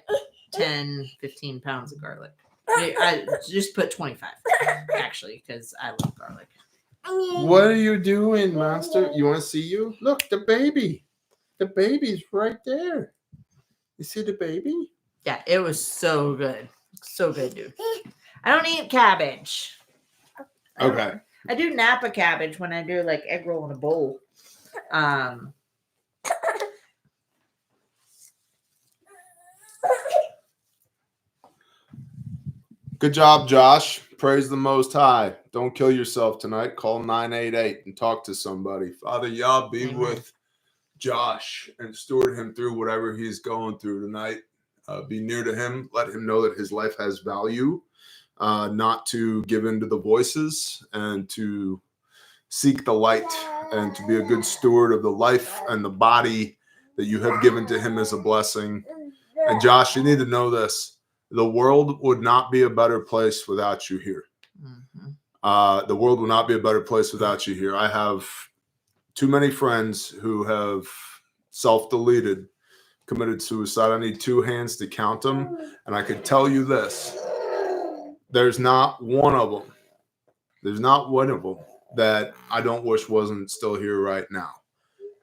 10, 15 pounds of garlic. I just put 25, actually, because I love garlic. What are you doing, monster? You want to see you? Look, the baby. The baby's right there. You see the baby? Yeah, it was so good. So good, dude. I don't eat cabbage. Okay. I do Napa cabbage when I do like egg roll in a bowl. Good job, Josh. Praise the Most High. Don't kill yourself tonight. Call 988 and talk to somebody. Father Yah, be Amen. with Josh and steward him through whatever he's going through tonight. Be near to him. Let him know that his life has value, not to give in to the voices and to seek the light and to be a good steward of the life and the body that you have given to him as a blessing. And Josh, you need to know this. The world would not be a better place without you here. Mm-hmm. The world will not be a better place without you here. I have too many friends who have self-deleted, committed suicide. I need two hands to count them. And I can tell you this. There's not one of them. There's not one of them that I don't wish wasn't still here right now.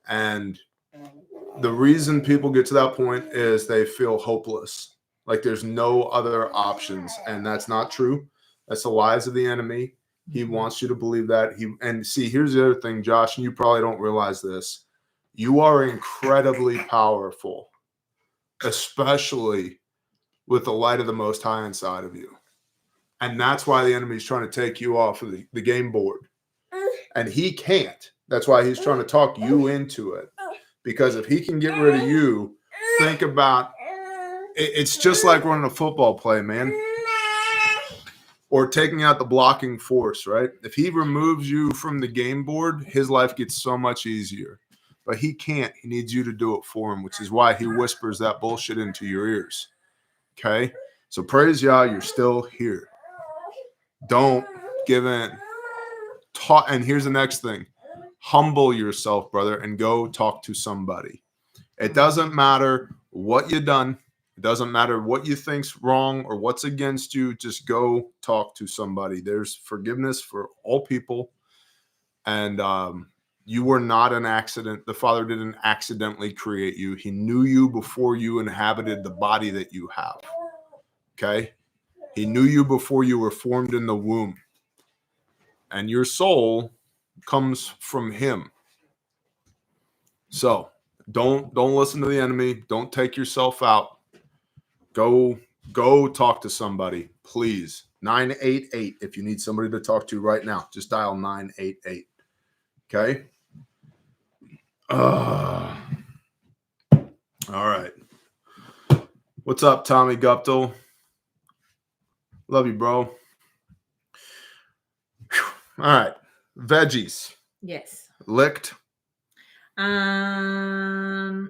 And the reason people get to that point is they feel hopeless. Like there's no other options. And that's not true. That's the lies of the enemy. He wants you to believe that. And see, here's the other thing, Josh, and you probably don't realize this. You are incredibly powerful, especially with the light of the Most High inside of you. And that's why the enemy is trying to take you off of the game board. And he can't. That's why he's trying to talk you into it. Because if he can get rid of you, think about it's just like running a football play, man. Or taking out the blocking force, right? If he removes you from the game board, his life gets so much easier. But he can't. He needs you to do it for him, which is why he whispers that bullshit into your ears. Okay? So praise Yah, you're still here. Don't give in. And here's the next thing. Humble yourself, brother, and go talk to somebody. It doesn't matter what you've done. It doesn't matter what you think's wrong or what's against you. Just go talk to somebody. There's forgiveness for all people. And you were not an accident. The Father didn't accidentally create you. He knew you before you inhabited the body that you have. Okay? He knew you before you were formed in the womb. And your soul comes from him. So don't listen to the enemy. Don't take yourself out. Go talk to somebody, please. 988 if you need somebody to talk to right now. Just dial 988. Okay? All right. What's up, Tommy Guptill? Love you, bro. Whew. All right. Veggies. Yes. Licked. I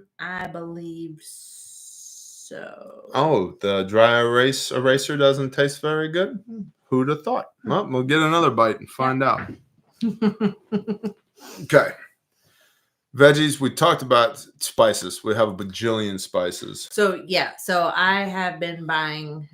believe so. Oh, the dry eraser doesn't taste very good? Who'd have thought? Well, we'll get another bite and find out. Okay. Veggies, we talked about spices. We have a bajillion spices. So, yeah. So, I have been buying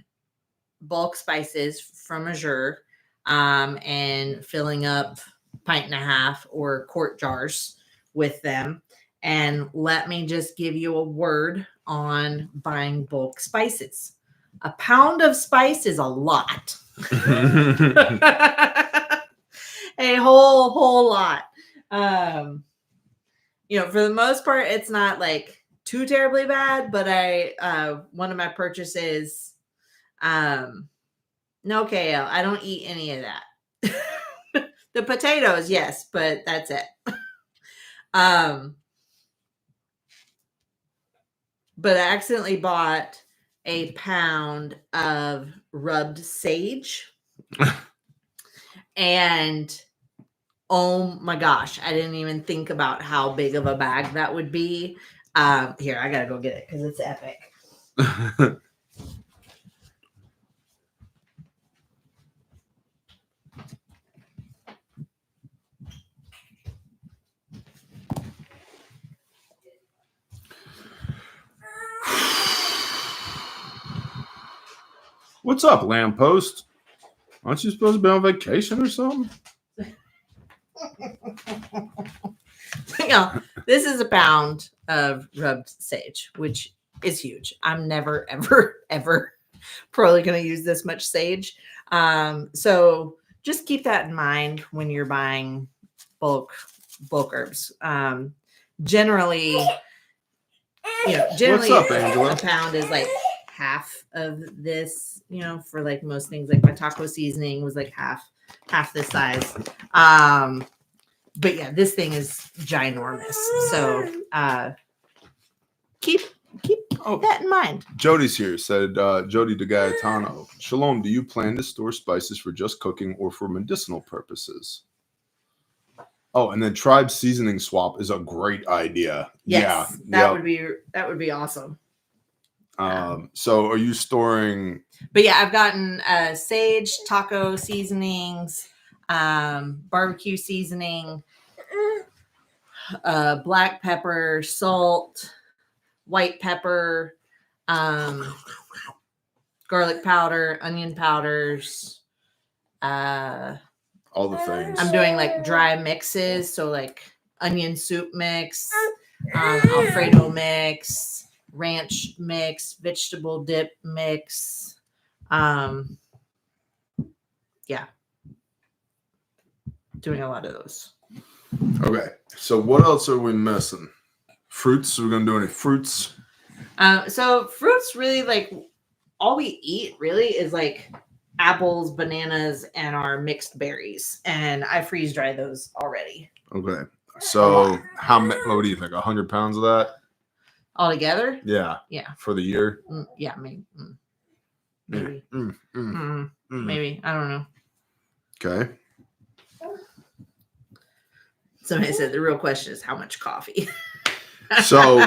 bulk spices from Azure and filling up 1.5 pints or quart jars with them. And let me just give you a word on buying bulk spices. A pound of spice is a lot. A whole lot. For the most part, it's not like too terribly bad, but one of my purchases, no kale. I don't eat any of that. The potatoes, yes, but that's it. But I accidentally bought a pound of rubbed sage. And oh my gosh, I didn't even think about how big of a bag that would be. Here, I gotta go get it because it's epic. What's up, lamppost? Aren't you supposed to be on vacation or something? This is a pound of rubbed sage, which is huge. I'm never, ever probably going to use this much sage. So just keep that in mind when you're buying bulk herbs. Generally, What's up, Angela? a pound is like half of this, for like most things. Like my taco seasoning was like half this size. But yeah, this thing is ginormous. So keep that in mind. Jody's here, said Jody de Gaetano. Shalom, do you plan to store spices for just cooking or for medicinal purposes? Oh, and then Tribe Seasoning Swap is a great idea. Yes, yeah. that would be awesome. So are you storing? But yeah, I've gotten sage, taco seasonings, barbecue seasoning, black pepper, salt, white pepper, garlic powder, onion powders. All the things. I'm doing like dry mixes, so like onion soup mix, Alfredo mix, ranch mix, vegetable dip mix. Yeah, doing a lot of those. Okay, so what else are we missing? Fruits? Are we gonna do any fruits? So fruits really like all we eat really is like apples, bananas, and our mixed berries, and I freeze dry those already. Okay, so how much? What do you think? 100 pounds of that? All together? Yeah. Yeah. For the year? Yeah, maybe. Maybe. Mm. Maybe. I don't know. Okay. Somebody said the real question is how much coffee. So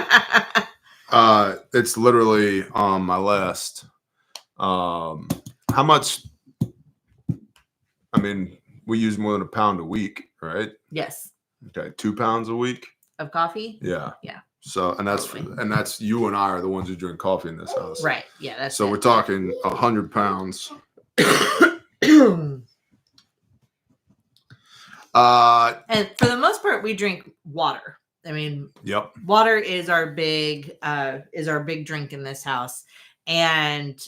it's literally on my list. How much? I mean, we use more than a pound a week, right? Yes. Okay, 2 pounds a week Of coffee? Yeah. Yeah. So and that's you and I are the ones who drink coffee in this house, right? Yeah, that's so it. we're talking 100 pounds. And for the most part, we drink water. I mean, Yep. Water is our big drink in this house. And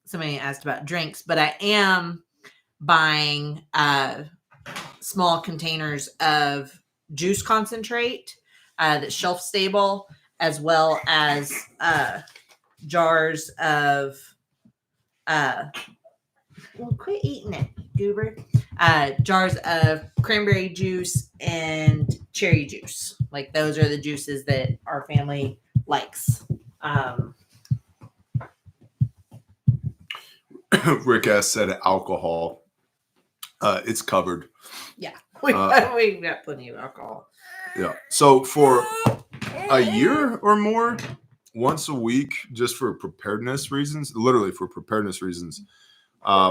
somebody asked about drinks, but I am buying small containers of juice concentrate that's shelf stable, as well as jars of quit eating it, goober. Jars of cranberry juice and cherry juice. Like those are the juices that our family likes. Rick S said alcohol. It's covered. Yeah, we got plenty of alcohol. Yeah. So for a year or more, once a week, just for preparedness reasons, literally for preparedness reasons,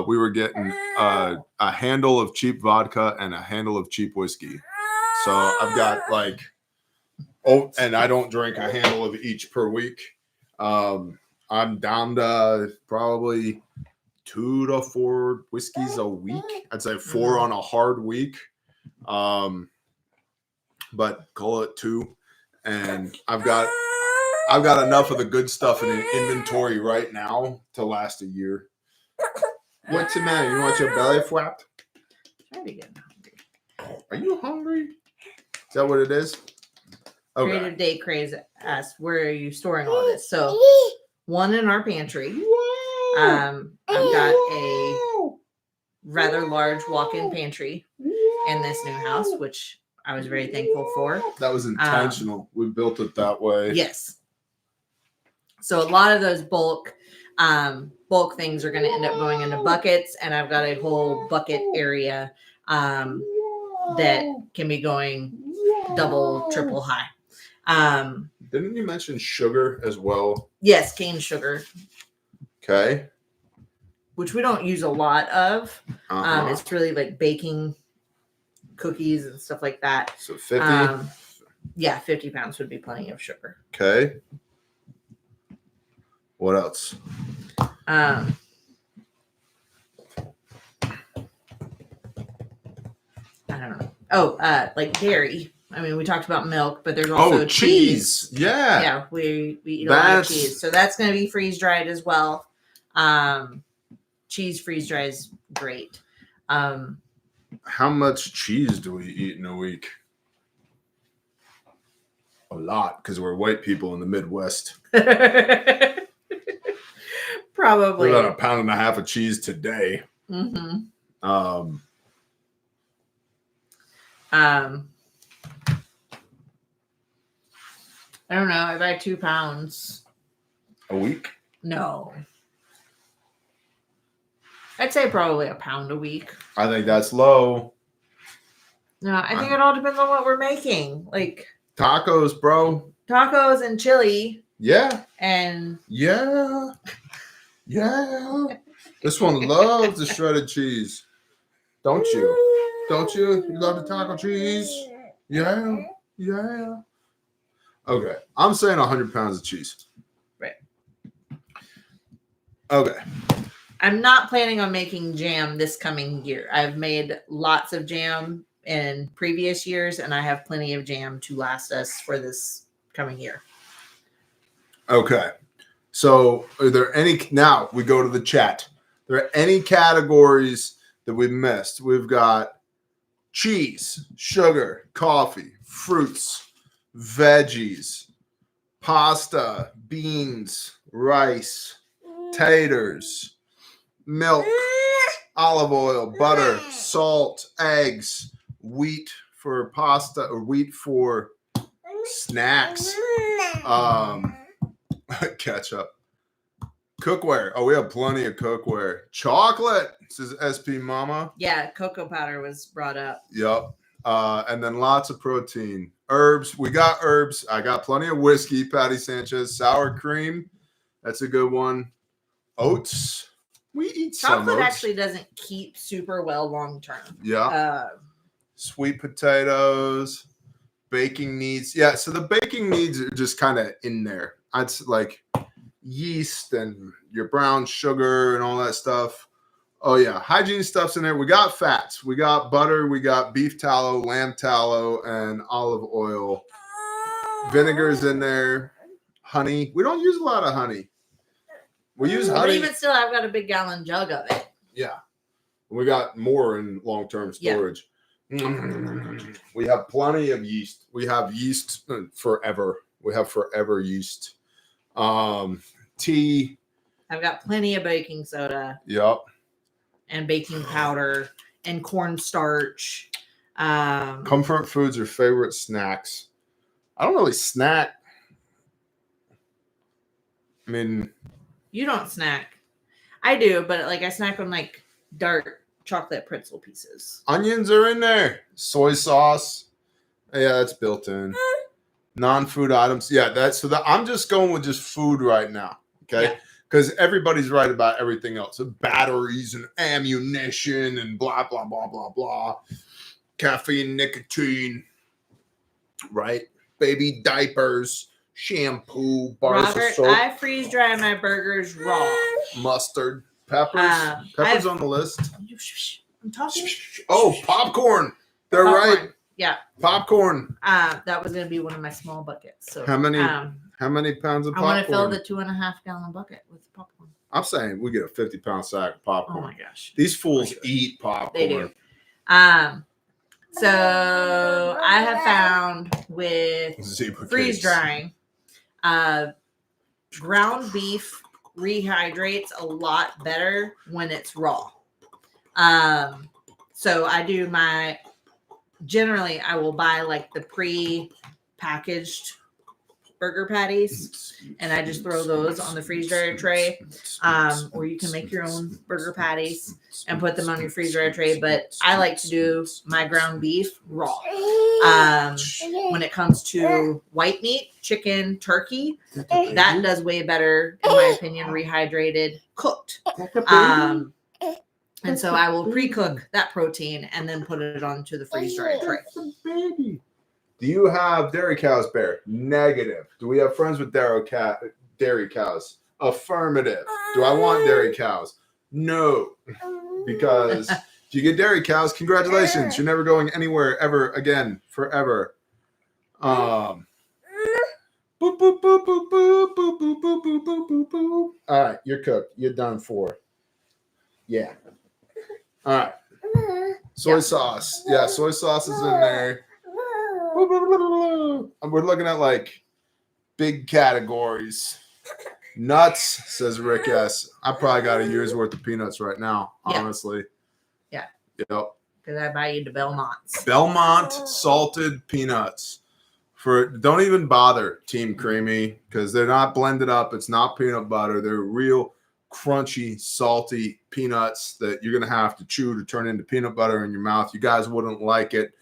we were getting a handle of cheap vodka and a handle of cheap whiskey. So I've got like, and I don't drink a handle of each per week. I'm down to probably 2 to 4 whiskeys a week. I'd say 4 on a hard week. But call it 2. And I've got enough of the good stuff in inventory right now to last a year. What's the matter? You want your belly flapped? Trying to get hungry. Are you hungry? Is that what it is? Okay. Creative Day Craze asked, where are you storing all this? So one in our pantry. I've got a rather large walk-in pantry in this new house, which I was very thankful for. That was intentional. We built it that way. Yes. So a lot of those bulk things are going to end up going into buckets, and I've got a whole bucket area that can be going double, triple high. Didn't you mention sugar as well? Yes, cane sugar. Okay. Which we don't use a lot of. It's really like baking cookies and stuff like that. So 50? Yeah, 50 pounds would be plenty of sugar. Okay. What else? I don't know. Oh, like dairy. I mean, we talked about milk, but there's also cheese. Yeah. Yeah, we eat a lot of cheese. So that's going to be freeze dried as well. Cheese freeze dry is great. How much cheese do we eat in a week? A lot, because we're white people in the Midwest. Probably. We're about 1.5 pounds of cheese today. Mm-hmm. I don't know. I buy 2 pounds a week. No, I'd say probably 1 pound a week. I think that's low. No, I think it all depends on what we're making. Like Tacos, bro. tacos and chili Yeah. and Yeah. Yeah. This one loves the shredded cheese. Don't you? Don't you? You love the taco cheese? Yeah. Yeah. Okay. I'm saying 100 pounds of cheese. Right. Okay. I'm not planning on making jam this coming year. I've made lots of jam in previous years, and I have plenty of jam to last us for this coming year. Okay. So are there any, now we go to the chat. Are there any categories that we've missed? We've got cheese, sugar, coffee, fruits, veggies, pasta, beans, rice, taters, milk, olive oil, butter, salt, eggs, wheat for pasta or wheat for snacks, ketchup, cookware. Oh, we have plenty of cookware. Chocolate, says SP Mama. Yeah, cocoa powder was brought up. Yep. And then lots of protein. Herbs. We got herbs. I got plenty of whiskey, Patty Sanchez. Sour cream. That's a good one. Oats. We eat some Chocolate oats. actually doesn't keep super well long term. Yeah. Sweet potatoes. Baking needs. Yeah. So the baking needs are just kind of in there. It's like yeast and your brown sugar and all that stuff. Oh, yeah. Hygiene stuff's in there. We got fats. We got butter. We got beef tallow, lamb tallow, and olive oil. Vinegar's in there. Honey. We don't use a lot of honey. We use But honey. even still, I've got a big gallon jug of it. Yeah. We got more in long-term storage. Yeah. We have plenty of yeast. We have yeast forever. We have forever yeast. Tea. I've got plenty of baking soda. Yep. And baking powder and cornstarch. Comfort foods or favorite snacks. I don't really snack. I mean, you don't snack. I do, but like I snack on like dark chocolate pretzel pieces. Onions are in there. Soy sauce. Yeah, that's built in. Non-food items. Yeah, that's so that I'm just going with just food right now. Okay. Because everybody's right about everything else. So batteries and ammunition and blah, blah, blah, blah, blah. Caffeine, nicotine. Right? Baby diapers, shampoo, bars Robert, of soap. I freeze dry my burgers raw. Mustard. Peppers. Peppers on the list. I'm talking. Oh, popcorn. They're Popcorn. right. Yeah. Popcorn. That was going to be one of my small buckets. So How many pounds of popcorn? I want to fill the 2.5 gallon bucket with popcorn. I'm saying we get a 50-pound sack of popcorn. Oh my gosh. These fools eat popcorn. They do. So I have found with Zebra freeze cakes. drying, ground beef rehydrates a lot better when it's raw. So I do generally I will buy like the pre-packaged burger patties and I just throw those on the freeze dryer tray. Or you can make your own burger patties and put them on your freeze dryer tray. But I like to do my ground beef raw. When it comes to white meat, chicken, turkey, that does way better, in my opinion, rehydrated, cooked. And so I will pre-cook that protein and then put it onto the freeze dryer tray. Baby. Do you have dairy cows, Bear? Negative. Do we have friends with dairy cows? Affirmative. Do I want dairy cows? No. Because if you get dairy cows, congratulations. You're never going anywhere ever again. Forever. Boop, boop, boop, boop, boop, boop, boop, boop, boop, boop, boop, boop. All right, you're cooked. You're done for. Yeah. All right. Soy sauce. Yeah, soy sauce is in there. We're looking at like big categories. Nuts, says Rick S. I probably got a year's worth of peanuts right now, honestly. Yeah. Yep. Because I buy you the Belmonts. Belmont salted peanuts. Don't even bother Team Creamy because they're not blended up. It's not peanut butter. They're real crunchy, salty peanuts that you're going to have to chew to turn into peanut butter in your mouth. You guys wouldn't like it.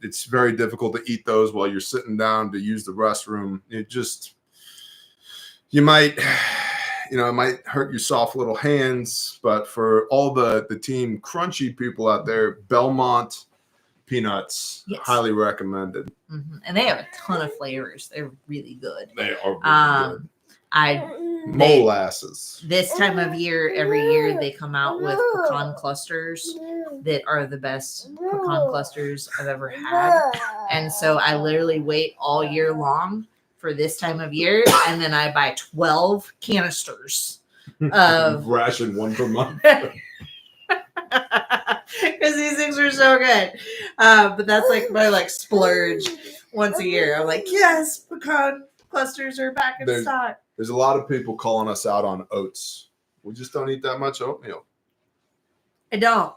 It's very difficult to eat those while you're sitting down to use the restroom. You might, it might hurt your soft little hands. But for all the team crunchy people out there, Belmont peanuts, Yes. highly recommended. And they have a ton of flavors. They're really good. They are really good. Molasses. This time of year, every year they come out with pecan clusters that are the best pecan clusters I've ever had. And so I literally wait all year long for this time of year, and then I buy 12 canisters of ration one per month. Because these things are so good. But that's like my splurge once a year. I'm like, yes, pecan clusters are back in stock. There's a lot of people calling us out on oats. We just don't eat that much oatmeal. I don't.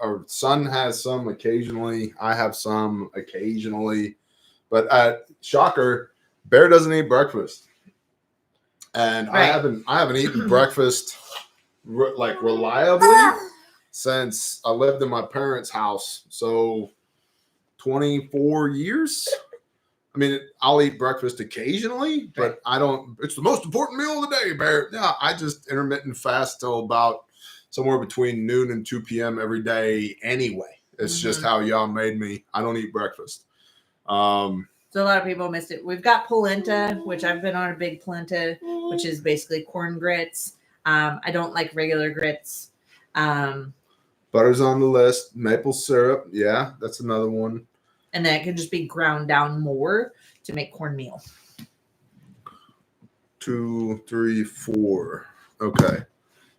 Our son has some occasionally. I have some occasionally. But shocker, Bear doesn't eat breakfast. And right. I haven't eaten breakfast reliably since I lived in my parents' house. So 24 years. I'll eat breakfast occasionally, but I don't. It's the most important meal of the day, Bear. Yeah, I just intermittent fast till about somewhere between noon and 2 p.m. every day anyway. It's just how y'all made me. I don't eat breakfast. So a lot of people missed it. We've got polenta, which I've been on a big polenta, which is basically corn grits. I don't like regular grits. Butter's on the list. Maple syrup. Yeah, that's another one. And then it can just be ground down more to make cornmeal. 2, 3, 4. Okay.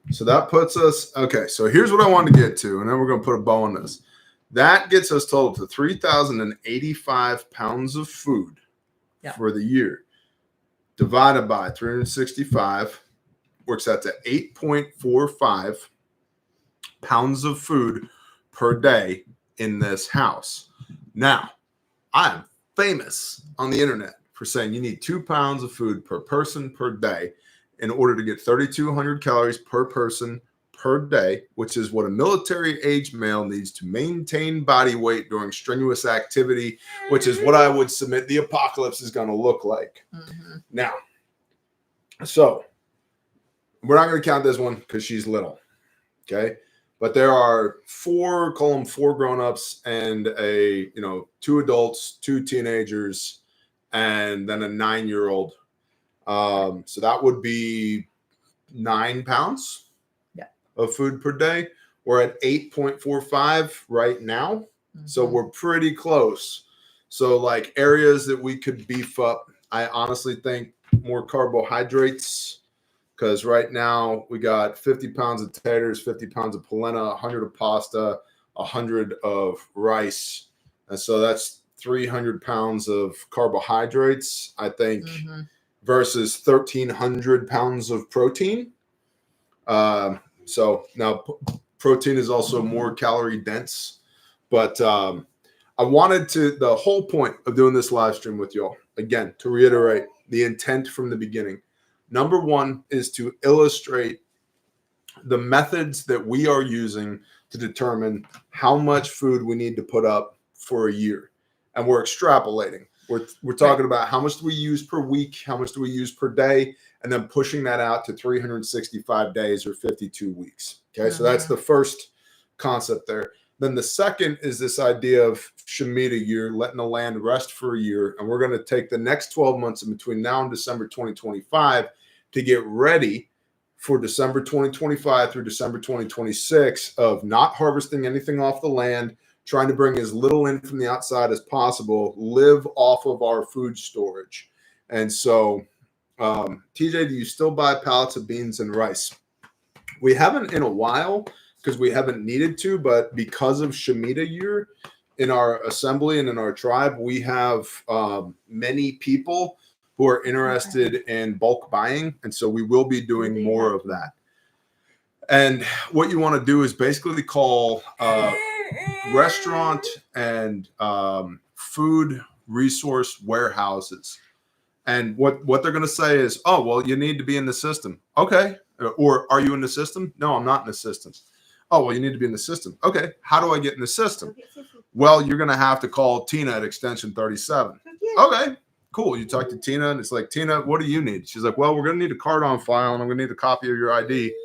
So that puts us. Okay. So here's what I wanted to get to. And then we're going to put a bow on this. That gets us total to 3,085 pounds of food for the year. Divided by 365 works out to 8.45 pounds of food per day in this house. Now, I am famous on the internet for saying you need 2 pounds of food per person per day in order to get 3,200 calories per person per day, which is what a military-age male needs to maintain body weight during strenuous activity, which is what I would submit the apocalypse is going to look like. Now, so we're not going to count this one because she's little, okay? But there are 4 grown-ups and 2 adults, 2 teenagers, and then a 9-year-old. So that would be 9 pounds of food per day. We're at 8.45 right now. So we're pretty close. So areas that we could beef up, I honestly think more carbohydrates. Because right now we got 50 pounds of taters, 50 pounds of polenta, 100 of pasta, 100 of rice. And so that's 300 pounds of carbohydrates, I think, versus 1,300 pounds of protein. So now protein is also more calorie dense. But I wanted to, the whole point of doing this live stream with y'all, again, to reiterate the intent from the beginning. Number one is to illustrate the methods that we are using to determine how much food we need to put up for a year. And we're extrapolating. We're talking about how much do we use per week, how much do we use per day, and then pushing that out to 365 days or 52 weeks. Okay, so that's the first concept there. Then the second is this idea of Shemitah year, letting the land rest for a year. And we're going to take the next 12 months in between now and December 2025 to get ready for December 2025 through December 2026 of not harvesting anything off the land, trying to bring as little in from the outside as possible, live off of our food storage. And so, TJ, do you still buy pallets of beans and rice? We haven't in a while because we haven't needed to, but because of Shemitah year in our assembly and in our tribe, we have many people who are interested in bulk buying. And so we will be doing more of that. And what you want to do is basically call restaurant and food resource warehouses. And what they're going to say is, oh, well, you need to be in the system. Okay. Or are you in the system? No, I'm not in the system. Oh, well, you need to be in the system. Okay, how do I get in the system? Go get Fifi. Well, you're going to have to call Tina at extension 37. Okay, cool. You talk to Tina, and it's like, Tina, what do you need? She's like, well, we're going to need a card on file, and I'm going to need a copy of your ID.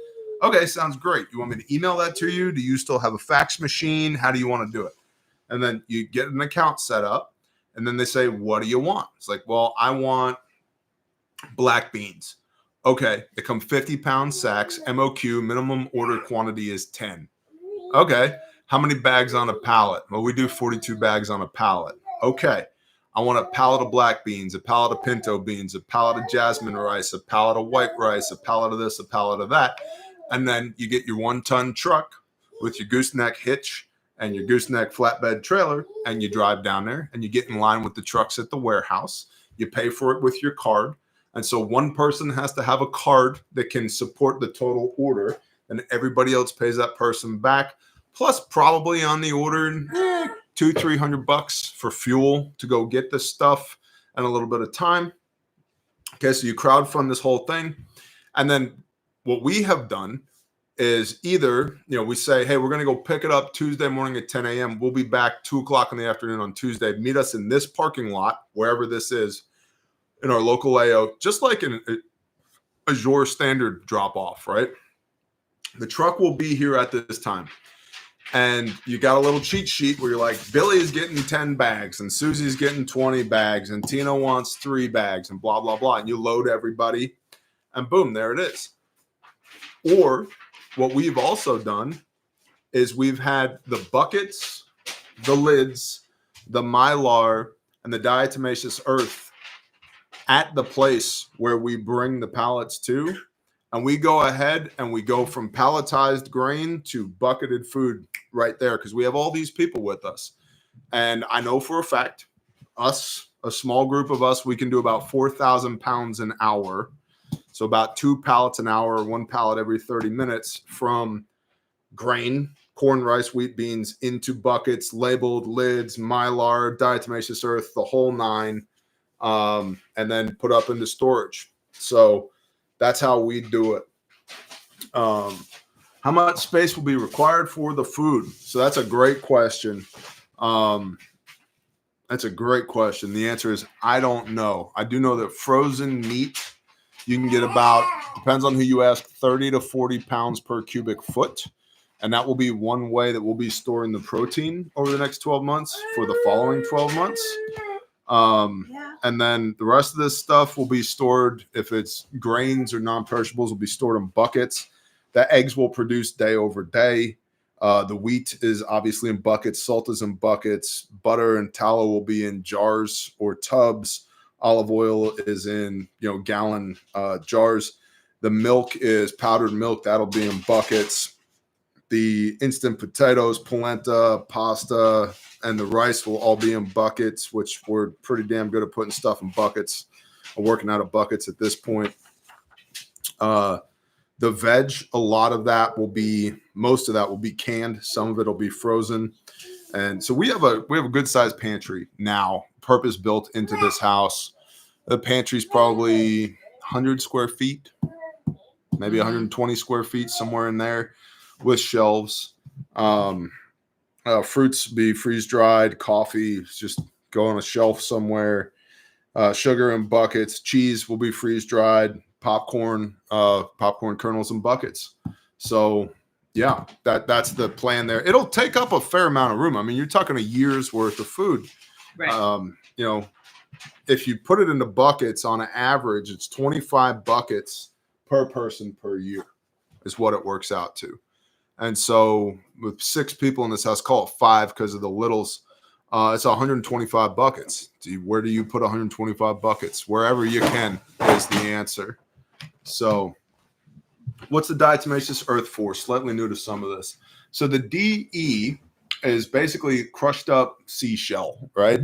Okay, sounds great. You want me to email that to you? Do you still have a fax machine? How do you want to do it? And then you get an account set up, and then they say, what do you want? It's like, well, I want black beans. Okay, they come 50-pound sacks, MOQ, minimum order quantity is 10. Okay, how many bags on a pallet? Well, we do 42 bags on a pallet. Okay, I want a pallet of black beans, a pallet of pinto beans, a pallet of jasmine rice, a pallet of white rice, a pallet of this, a pallet of that. And then you get your 1-ton truck with your gooseneck hitch and your gooseneck flatbed trailer, and you drive down there and you get in line with the trucks at the warehouse. You pay for it with your card. And so one person has to have a card that can support the total order, and everybody else pays that person back. Plus, probably on the order, $200-300 for fuel to go get this stuff and a little bit of time. Okay, so you crowdfund this whole thing. And then what we have done is either, we say, hey, we're going to go pick it up Tuesday morning at 10 a.m. We'll be back 2 o'clock in the afternoon on Tuesday. Meet us in this parking lot, wherever this is, in our local layout, just like an Azure standard drop off, right? The truck will be here at this time. And you got a little cheat sheet where you're like, Billy is getting 10 bags and Susie's getting 20 bags and Tina wants 3 bags and blah, blah, blah. And you load everybody and boom, there it is. Or what we've also done is we've had the buckets, the lids, the mylar, and the diatomaceous earth at the place where we bring the pallets to, and we go ahead and we go from palletized grain to bucketed food right there, because we have all these people with us. And I know for a fact, us, a small group of us, we can do about 4,000 pounds an hour. So about 2 pallets an hour, 1 pallet every 30 minutes from grain, corn, rice, wheat, beans into buckets, labeled, lids, mylar, diatomaceous earth, the whole 9. And then put up into storage. So that's how we do it. How much space will be required for the food? So that's a great question. That's a great question. The answer is, I don't know. I do know that frozen meat, you can get about, depends on who you ask, 30 to 40 pounds per cubic foot. And that will be one way that we'll be storing the protein over the next 12 months for the following 12 months. And then the rest of this stuff will be stored, if it's grains or non-perishables, will be stored in buckets. The eggs will produce day over day. The wheat is obviously in buckets. Salt is in buckets. Butter and tallow will be in jars or tubs. Olive oil is in, gallon jars. The milk is powdered milk. That'll be in buckets. The instant potatoes, polenta, pasta, and the rice will all be in buckets, which we're pretty damn good at putting stuff in buckets. I'm working out of buckets at this point. The veg, a lot of that will be, most of that will be canned. Some of it will be frozen. And so we have a good sized pantry now, purpose built into this house. The pantry's probably 100 square feet, maybe 120 square feet, somewhere in there, with shelves. Fruits be freeze dried, coffee just go on a shelf somewhere. Sugar in buckets, cheese will be freeze dried, popcorn kernels in buckets. So yeah, that's the plan there. It'll take up a fair amount of room. I mean, you're talking a year's worth of food. Right. If you put it into buckets, on an average, it's 25 buckets per person per year is what it works out to. And so with 6 people in this house, call it 5 because of the littles, it's 125 buckets. Where do you put 125 buckets? Wherever you can is the answer. So what's the diatomaceous earth for? Slightly new to some of this. So the DE is basically crushed up seashell, right?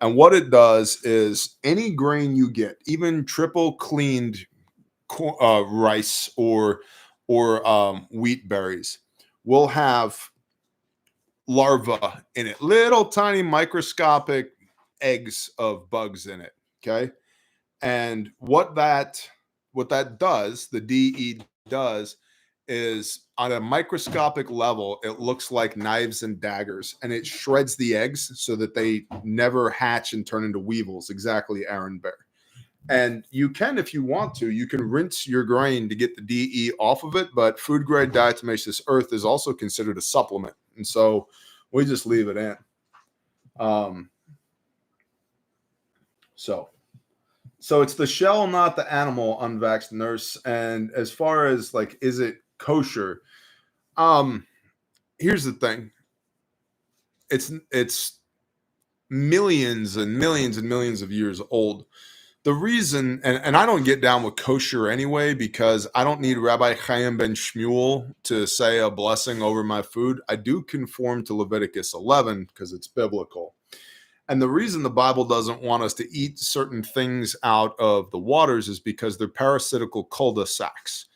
And what it does is any grain you get, even triple cleaned rice or wheat berries, will have larvae in it, little tiny microscopic eggs of bugs in it. Okay. And what that does, the DE does, is on a microscopic level, it looks like knives and daggers, and it shreds the eggs so that they never hatch and turn into weevils. Exactly, Aaron Bear. And you can, if you want to, you can rinse your grain to get the DE off of it, but food grade diatomaceous earth is also considered a supplement. And so we just leave it in. So it's the shell, not the animal, unvaxxed nurse. And as far as like, is it kosher? Here's the thing. It's millions and millions and millions of years old. The reason, and I don't get down with kosher anyway, because I don't need Rabbi Chaim ben Shmuel to say a blessing over my food. I do conform to Leviticus 11 because it's biblical. And the reason the Bible doesn't want us to eat certain things out of the waters is because they're parasitical cul-de-sacs.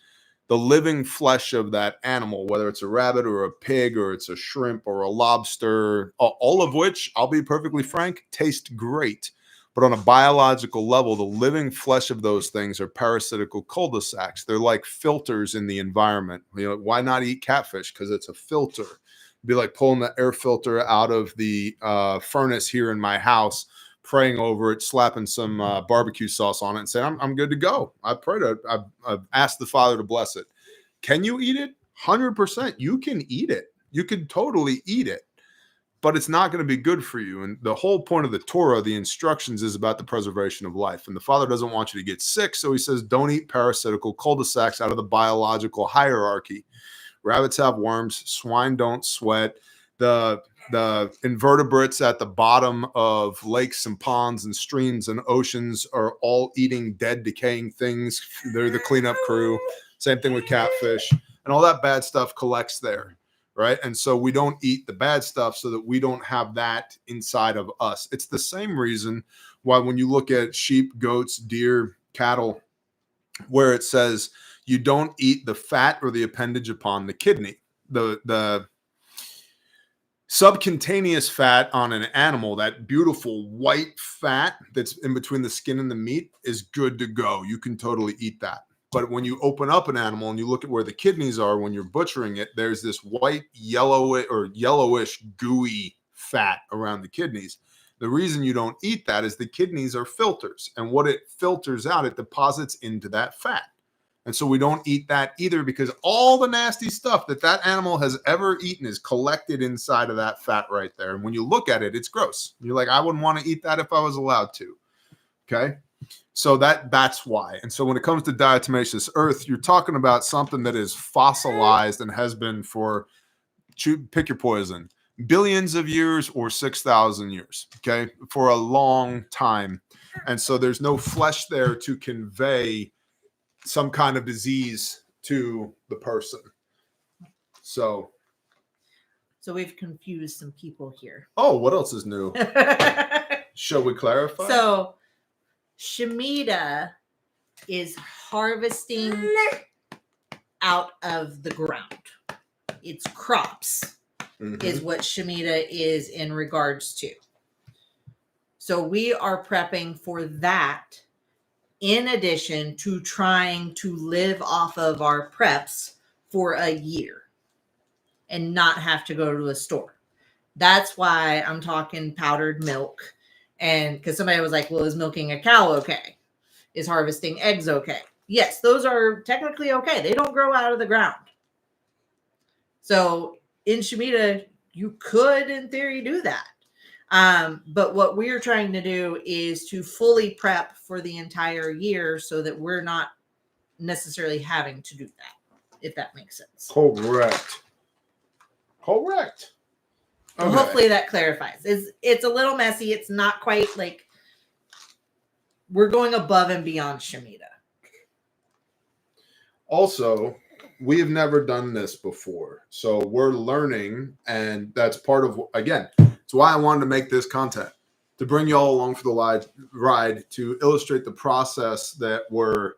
The living flesh of that animal, whether it's a rabbit or a pig or it's a shrimp or a lobster, all of which, I'll be perfectly frank, taste great. But on a biological level, the living flesh of those things are parasitical cul-de-sacs. They're like filters in the environment. You know, why not eat catfish? Because it's a filter. It'd be like pulling the air filter out of the furnace here in my house, praying over it, slapping some barbecue sauce on it, and saying, I'm good to go. I've asked the Father to bless it. Can you eat it? 100%. You can eat it. You could totally eat it. But it's not going to be good for you. And the whole point of the Torah, the instructions, is about the preservation of life. And the Father doesn't want you to get sick, so he says, don't eat parasitical cul-de-sacs out of the biological hierarchy. Rabbits have worms. Swine don't sweat. The invertebrates at the bottom of lakes and ponds and streams and oceans are all eating dead, decaying things. They're the cleanup crew. Same thing with catfish. And all that bad stuff collects there. Right. And so we don't eat the bad stuff so that we don't have that inside of us. It's the same reason why when you look at sheep, goats, deer, cattle, where it says you don't eat the fat or the appendage upon the kidney. The subcutaneous fat on an animal, that beautiful white fat that's in between the skin and the meat, is good to go. You can totally eat that. But when you open up an animal and you look at where the kidneys are when you're butchering it, there's this white, yellowish, gooey fat around the kidneys. The reason you don't eat that is the kidneys are filters. And what it filters out, it deposits into that fat. And so we don't eat that either, because all the nasty stuff that animal has ever eaten is collected inside of that fat right there. And when you look at it, it's gross. You're like, I wouldn't want to eat that if I was allowed to. Okay. So that's why. And so when it comes to diatomaceous earth, you're talking about something that is fossilized and has been for, pick your poison, billions of years or 6,000 years, okay, for a long time. And so there's no flesh there to convey some kind of disease to the person. So we've confused some people here. Oh, what else is new? Shall we clarify? So Shemitah is harvesting out of the ground. It's crops is what Shemitah is in regards to. So we are prepping for that in addition to trying to live off of our preps for a year and not have to go to a store. That's why I'm talking powdered milk. And because somebody was like, well, is milking a cow okay? Is harvesting eggs okay? Yes, those are technically okay. They don't grow out of the ground. So in Shemitah, you could, in theory, do that. But what we're trying to do is to fully prep for the entire year so that we're not necessarily having to do that, if that makes sense. Correct. Okay. Hopefully that clarifies. It's a little messy. It's not quite like we're going above and beyond Shemitah. Also, we have never done this before. So we're learning, and that's part of, again, it's why I wanted to make this content, to bring you all along for the ride, to illustrate the process that we're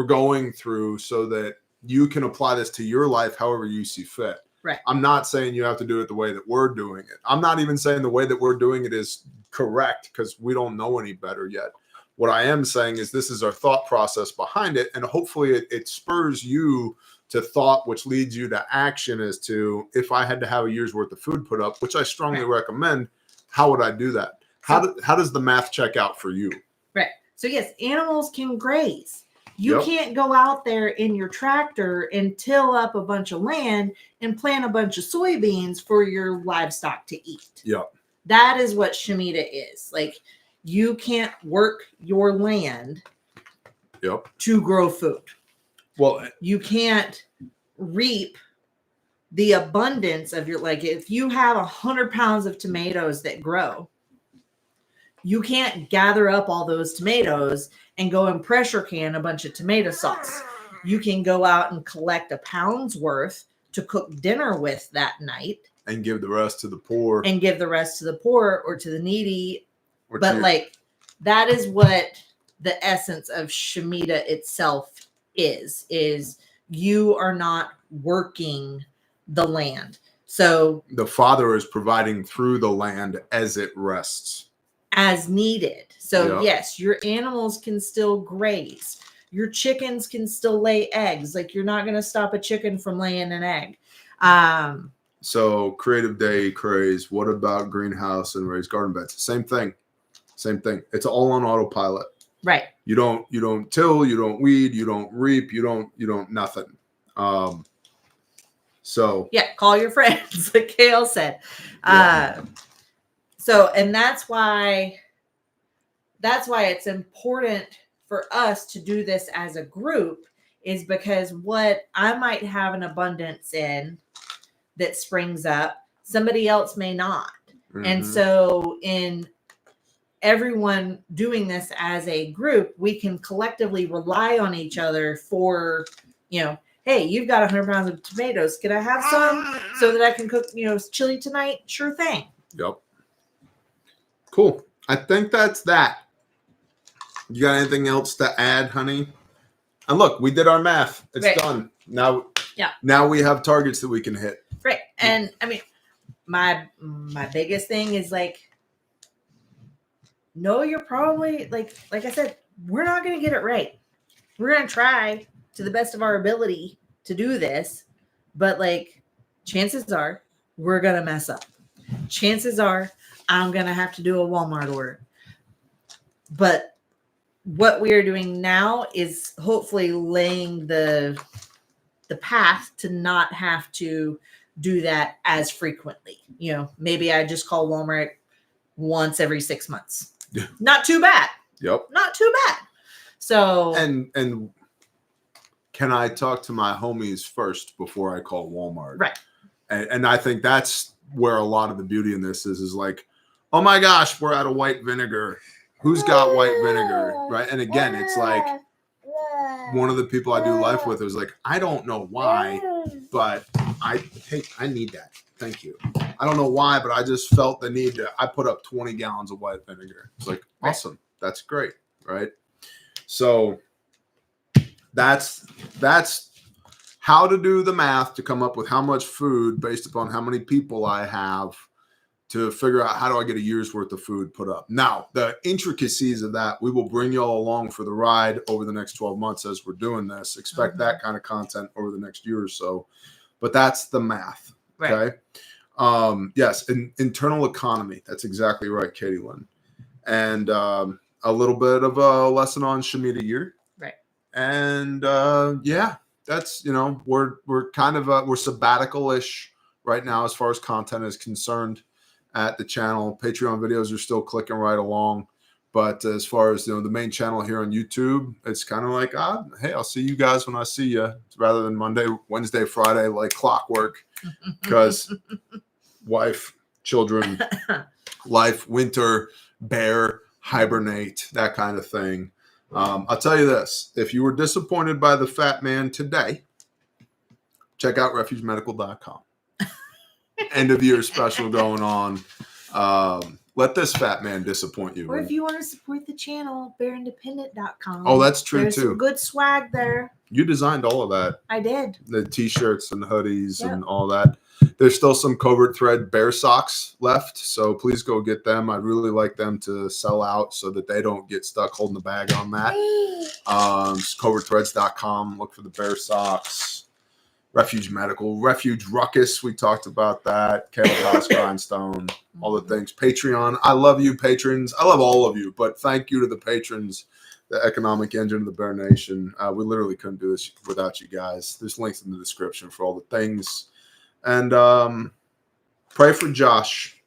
going through so that you can apply this to your life however you see fit. Right. I'm not saying you have to do it the way that we're doing it. I'm not even saying the way that we're doing it is correct, because we don't know any better yet. What I am saying is this is our thought process behind it, and hopefully it spurs you to thought, which leads you to action as to if I had to have a year's worth of food put up, which I strongly recommend, how would I do that? How does the math check out for you? Right. So yes, animals can graze. You can't go out there in your tractor and till up a bunch of land and plant a bunch of soybeans for your livestock to eat. Yep. That is what Shemitah is. Like, you can't work your land to grow food. Well, you can't reap the abundance of your, like, if you have 100 pounds of tomatoes that grow, you can't gather up all those tomatoes and go and pressure can a bunch of tomato sauce. You can go out and collect a pound's worth to cook dinner with that night. And give the rest to the poor. And give the rest to the poor or to the needy. But like, that is what the essence of Shemitah itself is you are not working the land. So the Father is providing through the land as it rests. As needed. So yes, your animals can still graze. Your chickens can still lay eggs. Like, you're not going to stop a chicken from laying an egg. So creative day craze. What about greenhouse and raised garden beds? Same thing. It's all on autopilot. Right. You don't till, you don't weed, you don't reap, you don't nothing. So yeah, call your friends, like Kale said. So, and that's why it's important for us to do this as a group, is because what I might have an abundance in that springs up, somebody else may not. Mm-hmm. And so in everyone doing this as a group, we can collectively rely on each other for, hey, you've got 100 pounds of tomatoes. Can I have some so that I can cook, chili tonight? Sure thing. Yep. Cool. I think that's that. You got anything else to add, honey? And look, we did our math. It's done. Now we have targets that we can hit. Right. And I mean, my biggest thing is like, no, you're probably like I said, we're not going to get it right. We're going to try to the best of our ability to do this, but like, chances are we're going to mess up. Chances are I'm going to have to do a Walmart order. But what we are doing now is hopefully laying the path to not have to do that as frequently. Maybe I just call Walmart once every 6 months. Not too bad. Yep. Not too bad. So and can I talk to my homies first before I call Walmart? Right. And I think that's where a lot of the beauty in this is like, oh my gosh, we're out of white vinegar. Who's got white vinegar? Right. And again, it's like one of the people I do life with is like, I don't know why, but I need that. Thank you. I don't know why, but I just felt the need I put up 20 gallons of white vinegar. It's like, awesome. That's great. Right. So that's how to do the math to come up with how much food based upon how many people I have to figure out how do I get a year's worth of food put up. Now, the intricacies of that, we will bring you all along for the ride over the next 12 months as we're doing this. Expect that kind of content over the next year or so. But that's the math. Okay. Yes. Internal economy. That's exactly right, Katie Lynn. And a little bit of a lesson on Shemitah year. Right. And that's, we're kind of we're sabbatical-ish right now as far as content is concerned at the channel. Patreon videos are still clicking right along. But as far as, the main channel here on YouTube, it's kind of like, hey, I'll see you guys when I see you, rather than Monday, Wednesday, Friday, like clockwork, because wife, children, life, winter, bear, hibernate, that kind of thing. I'll tell you this. If you were disappointed by the fat man today, check out refugemedical.com. End of year special going on. Let this fat man disappoint you. Or if you want to support the channel, bearindependent.com. Oh, that's true. There's too. Some good swag there. You designed all of that. I did. The t-shirts and hoodies and all that. There's still some covert thread bear socks left, so please go get them. I'd really like them to sell out so that they don't get stuck holding the bag on that. Covertthreads.com. Look for the bear socks. Refuge Medical, Refuge Ruckus. We talked about that. Caleb House Grindstone, all the things. Patreon. I love you, patrons. I love all of you, but thank you to the patrons, the economic engine of the Bear Nation. We literally couldn't do this without you guys. There's links in the description for all the things. And pray for Josh.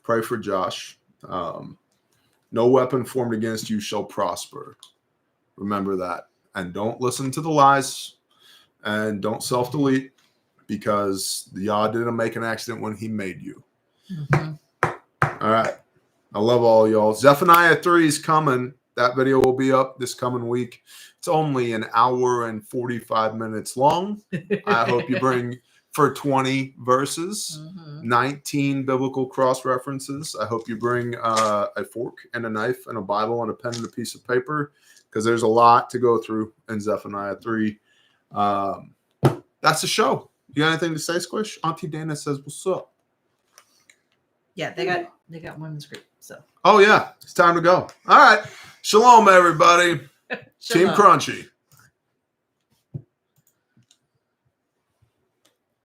Pray for Josh. No weapon formed against you shall prosper. Remember that. And don't listen to the lies. And don't self-delete, because Yah didn't make an accident when he made you. Mm-hmm. All right. I love all y'all. Zephaniah 3 is coming. That video will be up this coming week. It's only an hour and 45 minutes long. I hope you bring for 20 verses, 19 biblical cross references. I hope you bring a fork and a knife and a Bible and a pen and a piece of paper, because there's a lot to go through in Zephaniah 3. That's the show. You got anything to say, Squish? Auntie Dana says, "What's up?" Yeah, they got women's group. So. Oh yeah, it's time to go. All right, shalom, everybody. Shalom. Team Crunchy.